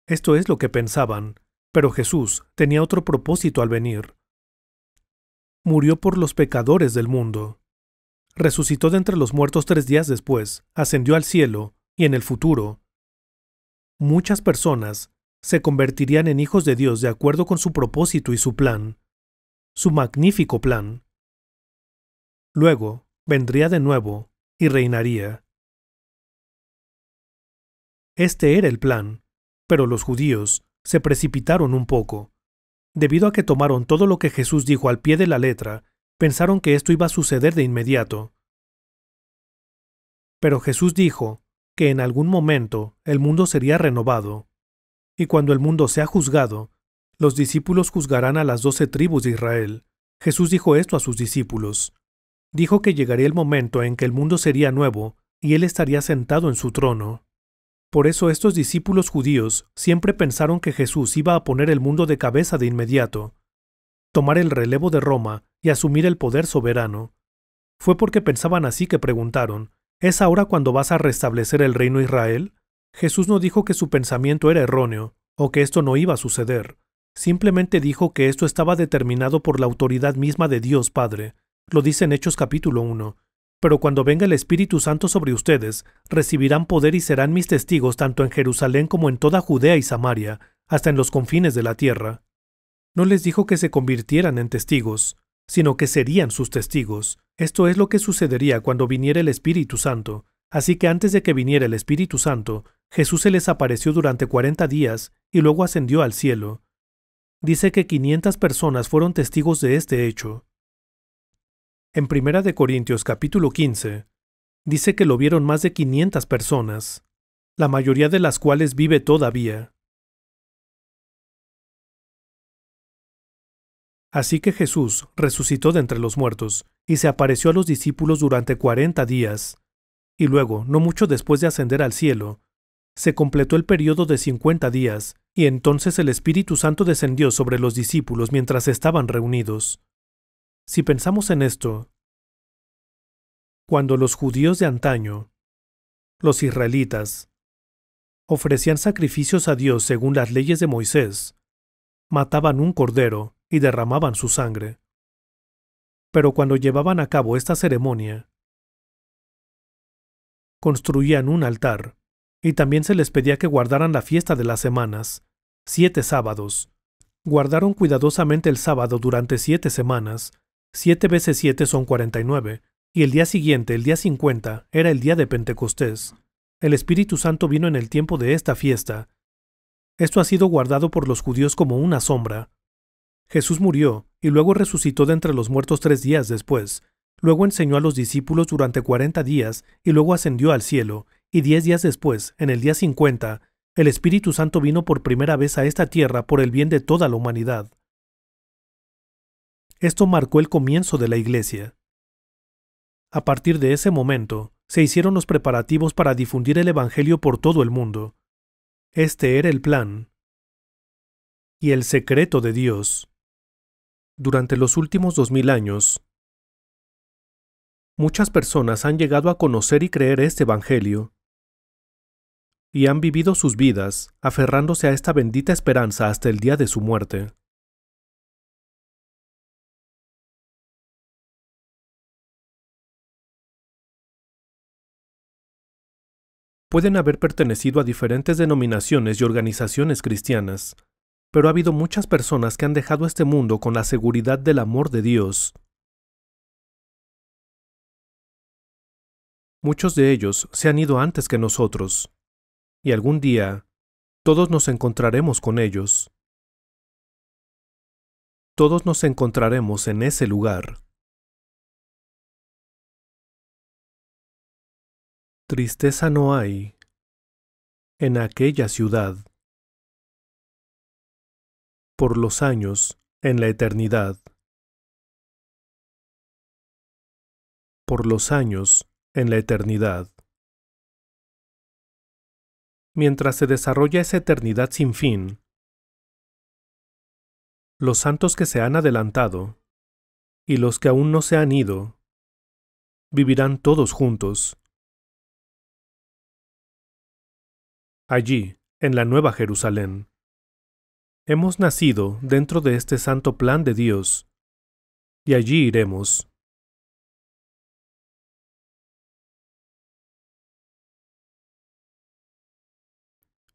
Esto es lo que pensaban, pero Jesús tenía otro propósito al venir. Murió por los pecadores del mundo. Resucitó de entre los muertos 3 días después, ascendió al cielo, y en el futuro, muchas personas se convertirían en hijos de Dios de acuerdo con su propósito y su plan, su magnífico plan. Luego, vendría de nuevo y reinaría. Este era el plan, pero los judíos se precipitaron un poco. Debido a que tomaron todo lo que Jesús dijo al pie de la letra, pensaron que esto iba a suceder de inmediato. Pero Jesús dijo que en algún momento el mundo sería renovado, y cuando el mundo sea juzgado, los discípulos juzgarán a las 12 tribus de Israel. Jesús dijo esto a sus discípulos. Dijo que llegaría el momento en que el mundo sería nuevo y Él estaría sentado en su trono. Por eso estos discípulos judíos siempre pensaron que Jesús iba a poner el mundo de cabeza de inmediato, tomar el relevo de Roma y asumir el poder soberano. Fue porque pensaban así que preguntaron: ¿Es ahora cuando vas a restablecer el reino de Israel? Jesús no dijo que su pensamiento era erróneo o que esto no iba a suceder. Simplemente dijo que esto estaba determinado por la autoridad misma de Dios Padre. Lo dice en Hechos capítulo 1. Pero cuando venga el Espíritu Santo sobre ustedes, recibirán poder y serán mis testigos tanto en Jerusalén como en toda Judea y Samaria, hasta en los confines de la tierra. No les dijo que se convirtieran en testigos, sino que serían sus testigos. Esto es lo que sucedería cuando viniera el Espíritu Santo. Así que antes de que viniera el Espíritu Santo, Jesús se les apareció durante 40 días y luego ascendió al cielo. Dice que 500 personas fueron testigos de este hecho. En 1 de Corintios capítulo 15, dice que lo vieron más de 500 personas, la mayoría de las cuales vive todavía. Así que Jesús resucitó de entre los muertos y se apareció a los discípulos durante 40 días, y luego, no mucho después de ascender al cielo, se completó el periodo de 50 días, y entonces el Espíritu Santo descendió sobre los discípulos mientras estaban reunidos. Si pensamos en esto, cuando los judíos de antaño, los israelitas, ofrecían sacrificios a Dios según las leyes de Moisés, mataban un cordero y derramaban su sangre. Pero cuando llevaban a cabo esta ceremonia, construían un altar, y también se les pedía que guardaran la fiesta de las semanas, 7 sábados. Guardaron cuidadosamente el sábado durante 7 semanas. 7 veces 7 son 49, y el día siguiente, el día 50, era el día de Pentecostés. El Espíritu Santo vino en el tiempo de esta fiesta. Esto ha sido guardado por los judíos como una sombra. Jesús murió y luego resucitó de entre los muertos 3 días después. Luego enseñó a los discípulos durante 40 días y luego ascendió al cielo, y 10 días después, en el día 50, el Espíritu Santo vino por primera vez a esta tierra por el bien de toda la humanidad. Esto marcó el comienzo de la Iglesia. A partir de ese momento, se hicieron los preparativos para difundir el Evangelio por todo el mundo. Este era el plan y el secreto de Dios. Durante los últimos 2000 años, Muchas personas han llegado a conocer y creer este Evangelio, y han vivido sus vidas aferrándose a esta bendita esperanza hasta el día de su muerte. Pueden haber pertenecido a diferentes denominaciones y organizaciones cristianas, pero ha habido muchas personas que han dejado este mundo con la seguridad del amor de Dios. Muchos de ellos se han ido antes que nosotros, y algún día todos nos encontraremos con ellos. Todos nos encontraremos en ese lugar. Tristeza no hay en aquella ciudad. Por los años, en la eternidad. Por los años, en la eternidad. Mientras se desarrolla esa eternidad sin fin, los santos que se han adelantado y los que aún no se han ido, vivirán todos juntos. Allí, en la Nueva Jerusalén. Hemos nacido dentro de este santo plan de Dios, y allí iremos.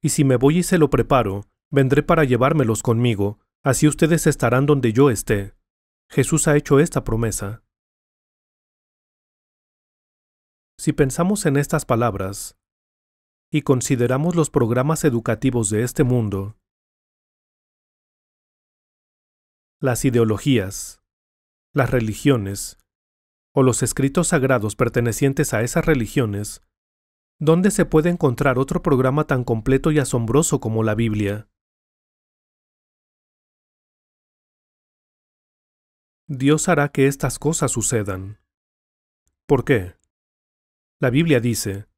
Y si me voy y se lo preparo, vendré para llevármelos conmigo, así ustedes estarán donde yo esté. Jesús ha hecho esta promesa. Si pensamos en estas palabras, y consideramos los programas educativos de este mundo, las ideologías, las religiones, o los escritos sagrados pertenecientes a esas religiones, ¿dónde se puede encontrar otro programa tan completo y asombroso como la Biblia? Dios hará que estas cosas sucedan. ¿Por qué? La Biblia dice,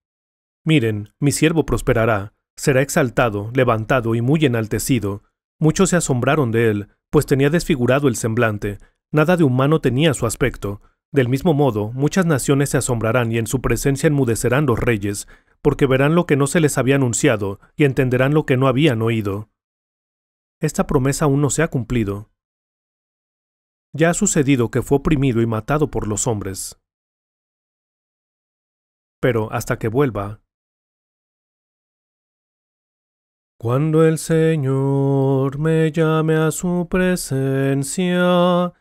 miren, mi siervo prosperará, será exaltado, levantado y muy enaltecido. Muchos se asombraron de él, pues tenía desfigurado el semblante, nada de humano tenía su aspecto. Del mismo modo, muchas naciones se asombrarán y en su presencia enmudecerán los reyes, porque verán lo que no se les había anunciado y entenderán lo que no habían oído. Esta promesa aún no se ha cumplido. Ya ha sucedido que fue oprimido y matado por los hombres. Pero hasta que vuelva. Cuando el Señor me llame a su presencia,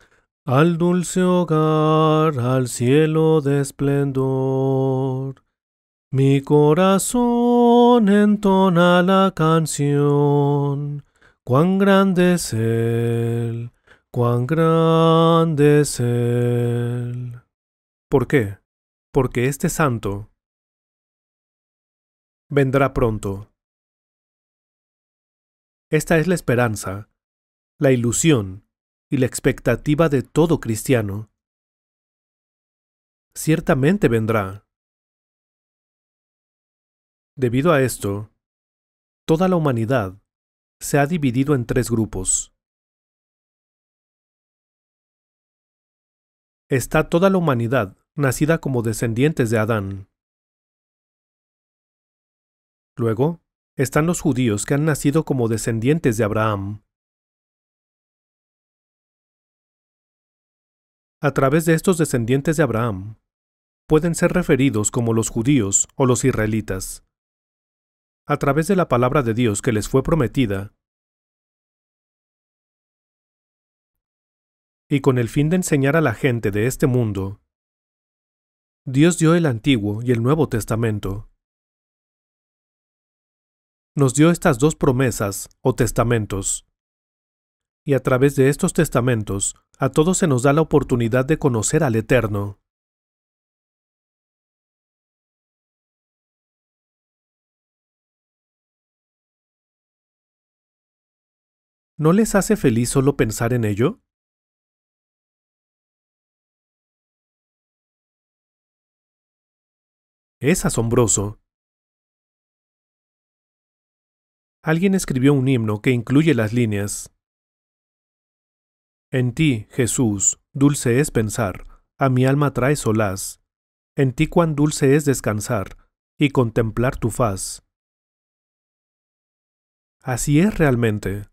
al dulce hogar, al cielo de esplendor, mi corazón entona la canción, cuán grande es Él, cuán grande es Él. ¿Por qué? Porque este santo vendrá pronto. Esta es la esperanza, la ilusión y la expectativa de todo cristiano. Ciertamente vendrá. Debido a esto, toda la humanidad se ha dividido en tres grupos. Está toda la humanidad nacida como descendientes de Adán. Luego, están los judíos que han nacido como descendientes de Abraham. A través de estos descendientes de Abraham, pueden ser referidos como los judíos o los israelitas. A través de la palabra de Dios que les fue prometida, y con el fin de enseñar a la gente de este mundo, Dios dio el Antiguo y el Nuevo Testamento. Nos dio estas dos promesas o testamentos. Y a través de estos testamentos, a todos se nos da la oportunidad de conocer al Eterno. ¿No les hace feliz solo pensar en ello? Es asombroso. Alguien escribió un himno que incluye las líneas: En ti, Jesús, dulce es pensar, a mi alma trae solaz, En ti cuán dulce es descansar y contemplar tu faz. Así es realmente.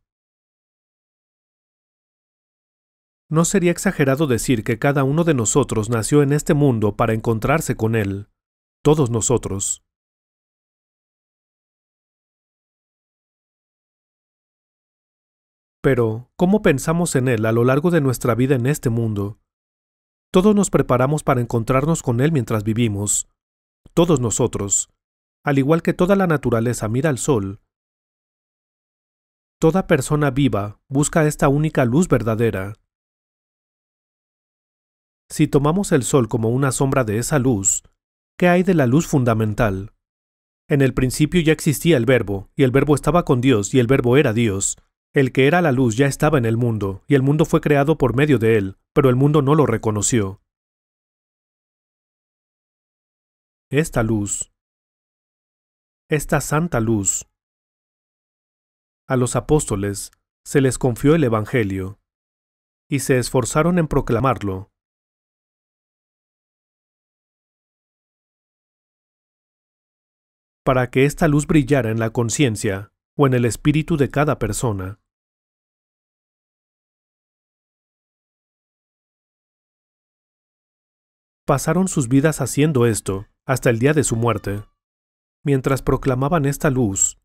No sería exagerado decir que cada uno de nosotros nació en este mundo para encontrarse con Él, todos nosotros. Pero, ¿cómo pensamos en Él a lo largo de nuestra vida en este mundo? Todos nos preparamos para encontrarnos con Él mientras vivimos. Todos nosotros, al igual que toda la naturaleza mira al sol. Toda persona viva busca esta única luz verdadera. Si tomamos el sol como una sombra de esa luz, ¿qué hay de la luz fundamental? En el principio ya existía el Verbo, y el Verbo estaba con Dios, y el Verbo era Dios. El que era la luz ya estaba en el mundo, y el mundo fue creado por medio de él, pero el mundo no lo reconoció. Esta luz, esta santa luz, a los apóstoles se les confió el Evangelio, y se esforzaron en proclamarlo. Para que esta luz brillara en la conciencia o en el espíritu de cada persona. Pasaron sus vidas haciendo esto hasta el día de su muerte. Mientras proclamaban esta luz,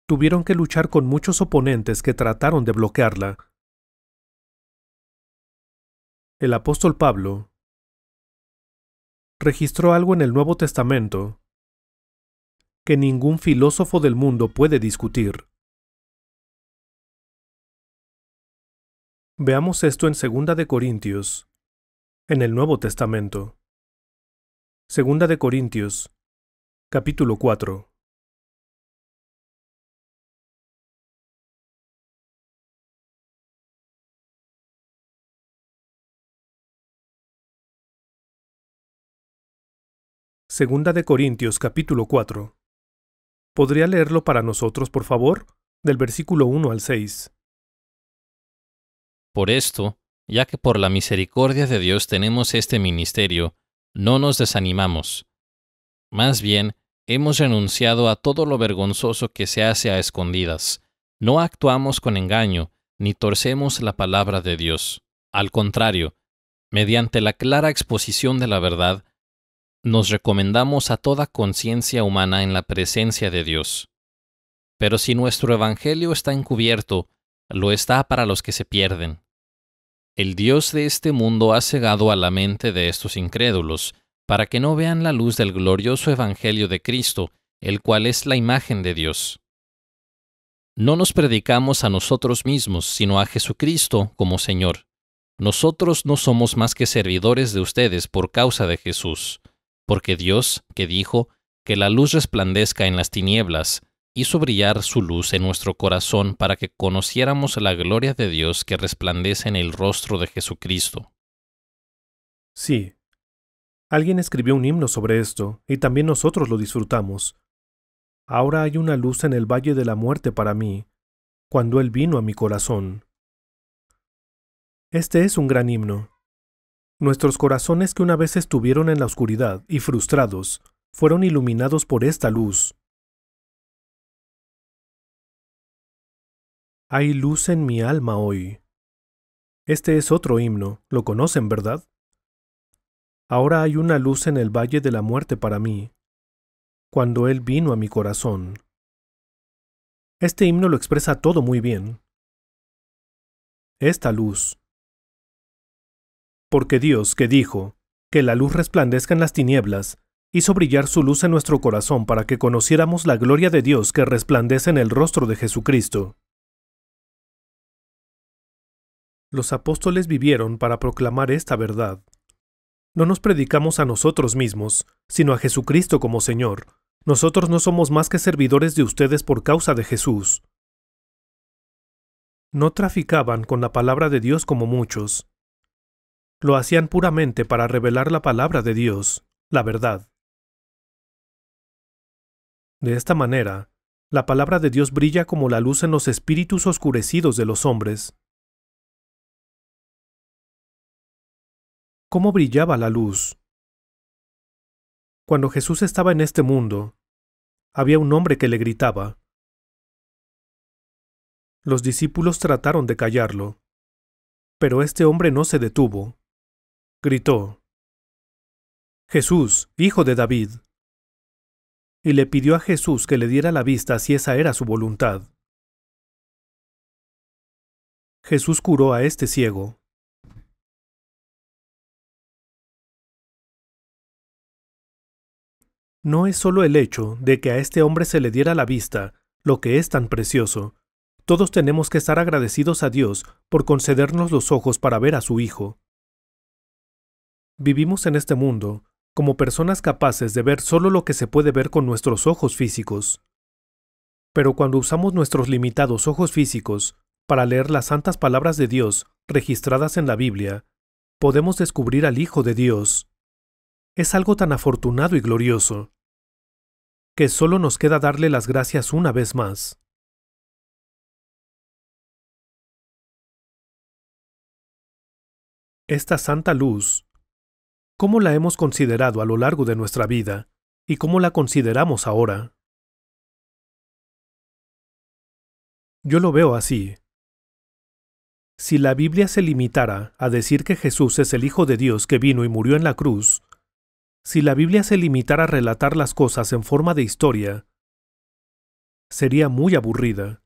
tuvieron que luchar con muchos oponentes que trataron de bloquearla. El apóstol Pablo registró algo en el Nuevo Testamento que ningún filósofo del mundo puede discutir. Veamos esto en 2 de Corintios, en el Nuevo Testamento. 2 de Corintios, capítulo 4. Segunda de Corintios, capítulo 4. ¿Podría leerlo para nosotros, por favor? Del versículo 1 al 6. Por esto, ya que por la misericordia de Dios tenemos este ministerio, no nos desanimamos. Más bien, hemos renunciado a todo lo vergonzoso que se hace a escondidas. No actuamos con engaño, ni torcemos la palabra de Dios. Al contrario, mediante la clara exposición de la verdad, nos recomendamos a toda conciencia humana en la presencia de Dios. Pero si nuestro evangelio está encubierto, lo está para los que se pierden. El Dios de este mundo ha cegado a la mente de estos incrédulos, para que no vean la luz del glorioso evangelio de Cristo, el cual es la imagen de Dios. No nos predicamos a nosotros mismos, sino a Jesucristo como Señor. Nosotros no somos más que servidores de ustedes por causa de Jesús, porque Dios, que dijo que la luz resplandezca en las tinieblas, hizo brillar su luz en nuestro corazón para que conociéramos la gloria de Dios que resplandece en el rostro de Jesucristo. Sí. Alguien escribió un himno sobre esto, y también nosotros lo disfrutamos. Ahora hay una luz en el valle de la muerte para mí, cuando Él vino a mi corazón. Este es un gran himno. Nuestros corazones que una vez estuvieron en la oscuridad y frustrados, fueron iluminados por esta luz. Hay luz en mi alma hoy. Este es otro himno, lo conocen, ¿verdad? Ahora hay una luz en el valle de la muerte para mí, cuando Él vino a mi corazón. Este himno lo expresa todo muy bien. Esta luz. Porque Dios, que dijo, que la luz resplandezca en las tinieblas, hizo brillar su luz en nuestro corazón para que conociéramos la gloria de Dios que resplandece en el rostro de Jesucristo. Los apóstoles vivieron para proclamar esta verdad. No nos predicamos a nosotros mismos, sino a Jesucristo como Señor. Nosotros no somos más que servidores de ustedes por causa de Jesús. No traficaban con la palabra de Dios como muchos. Lo hacían puramente para revelar la palabra de Dios, la verdad. De esta manera, la palabra de Dios brilla como la luz en los espíritus oscurecidos de los hombres. ¿Cómo brillaba la luz? Cuando Jesús estaba en este mundo, había un hombre que le gritaba. Los discípulos trataron de callarlo, pero este hombre no se detuvo. Gritó: Jesús, hijo de David. Y le pidió a Jesús que le diera la vista si esa era su voluntad. Jesús curó a este ciego. No es solo el hecho de que a este hombre se le diera la vista lo que es tan precioso. Todos tenemos que estar agradecidos a Dios por concedernos los ojos para ver a su Hijo. Vivimos en este mundo como personas capaces de ver solo lo que se puede ver con nuestros ojos físicos. Pero cuando usamos nuestros limitados ojos físicos para leer las santas palabras de Dios registradas en la Biblia, podemos descubrir al Hijo de Dios. Es algo tan afortunado y glorioso, que solo nos queda darle las gracias una vez más. Esta santa luz, ¿cómo la hemos considerado a lo largo de nuestra vida y cómo la consideramos ahora? Yo lo veo así. Si la Biblia se limitara a decir que Jesús es el Hijo de Dios que vino y murió en la cruz, si la Biblia se limitara a relatar las cosas en forma de historia, sería muy aburrida.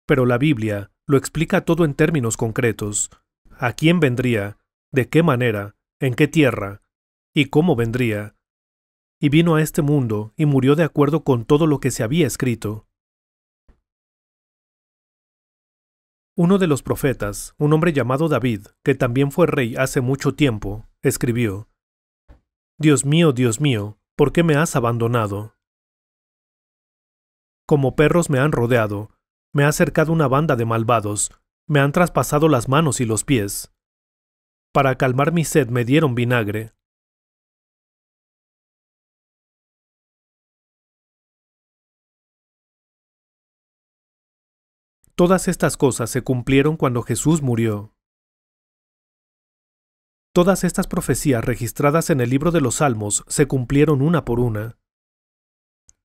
Pero la Biblia lo explica todo en términos concretos. ¿A quién vendría? ¿De qué manera? ¿En qué tierra? ¿Y cómo vendría? Y vino a este mundo y murió de acuerdo con todo lo que se había escrito. Uno de los profetas, un hombre llamado David, que también fue rey hace mucho tiempo, escribió: Dios mío, ¿por qué me has abandonado? Como perros me han rodeado, me ha cercado una banda de malvados, me han traspasado las manos y los pies. Para calmar mi sed me dieron vinagre. Todas estas cosas se cumplieron cuando Jesús murió. Todas estas profecías registradas en el libro de los Salmos se cumplieron una por una.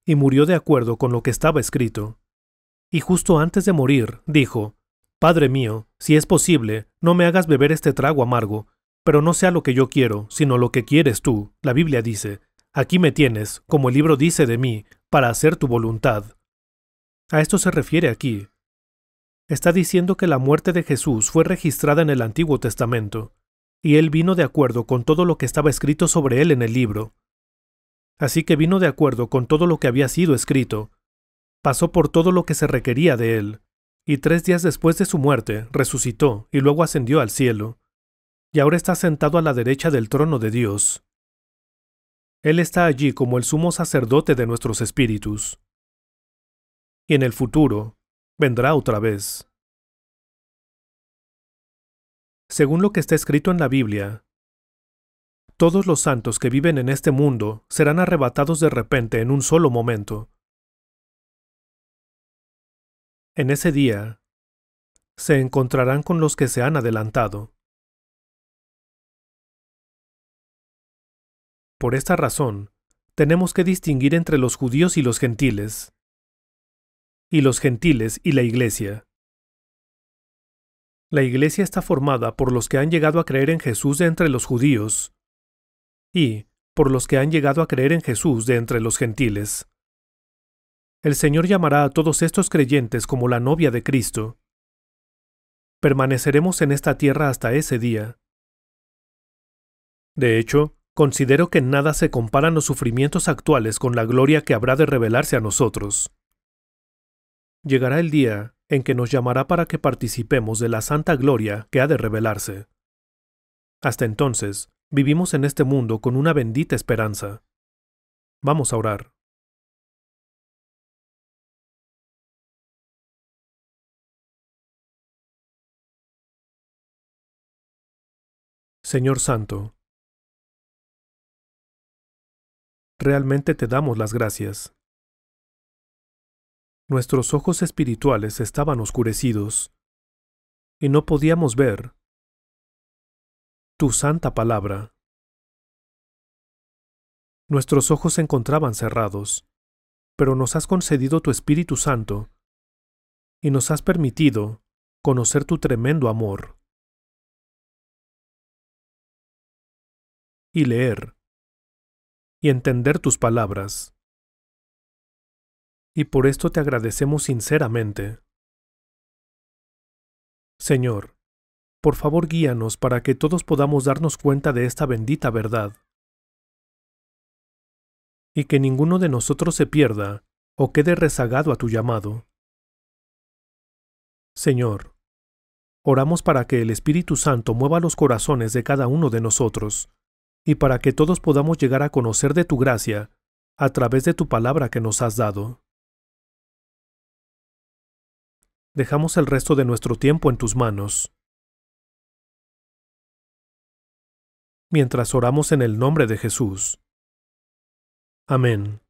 Y murió de acuerdo con lo que estaba escrito. Y justo antes de morir, dijo: Padre mío, si es posible, no me hagas beber este trago amargo, pero no sea lo que yo quiero, sino lo que quieres tú. La Biblia dice: Aquí me tienes, como el libro dice de mí, para hacer tu voluntad. A esto se refiere aquí. Está diciendo que la muerte de Jesús fue registrada en el Antiguo Testamento, y él vino de acuerdo con todo lo que estaba escrito sobre él en el libro. Así que vino de acuerdo con todo lo que había sido escrito, pasó por todo lo que se requería de él, y 3 días después de su muerte resucitó y luego ascendió al cielo, y ahora está sentado a la derecha del trono de Dios. Él está allí como el sumo sacerdote de nuestros espíritus. Y en el futuro, vendrá otra vez. Según lo que está escrito en la Biblia, todos los santos que viven en este mundo serán arrebatados de repente en un solo momento. En ese día, se encontrarán con los que se han adelantado. Por esta razón, tenemos que distinguir entre los judíos y los gentiles y la Iglesia. La Iglesia está formada por los que han llegado a creer en Jesús de entre los judíos y por los que han llegado a creer en Jesús de entre los gentiles. El Señor llamará a todos estos creyentes como la novia de Cristo. Permaneceremos en esta tierra hasta ese día. De hecho, considero que en nada se comparan los sufrimientos actuales con la gloria que habrá de revelarse a nosotros. Llegará el día en que nos llamará para que participemos de la santa gloria que ha de revelarse. Hasta entonces, vivimos en este mundo con una bendita esperanza. Vamos a orar. Señor Santo, realmente te damos las gracias. Nuestros ojos espirituales estaban oscurecidos y no podíamos ver, tu santa palabra. Nuestros ojos se encontraban cerrados, pero nos has concedido tu Espíritu Santo y nos has permitido conocer tu tremendo amor y leer y entender tus palabras. Y por esto te agradecemos sinceramente. Señor, por favor guíanos para que todos podamos darnos cuenta de esta bendita verdad, y que ninguno de nosotros se pierda o quede rezagado a tu llamado. Señor, oramos para que el Espíritu Santo mueva los corazones de cada uno de nosotros, y para que todos podamos llegar a conocer de tu gracia a través de tu palabra que nos has dado. Dejamos el resto de nuestro tiempo en tus manos, mientras oramos en el nombre de Jesús. Amén.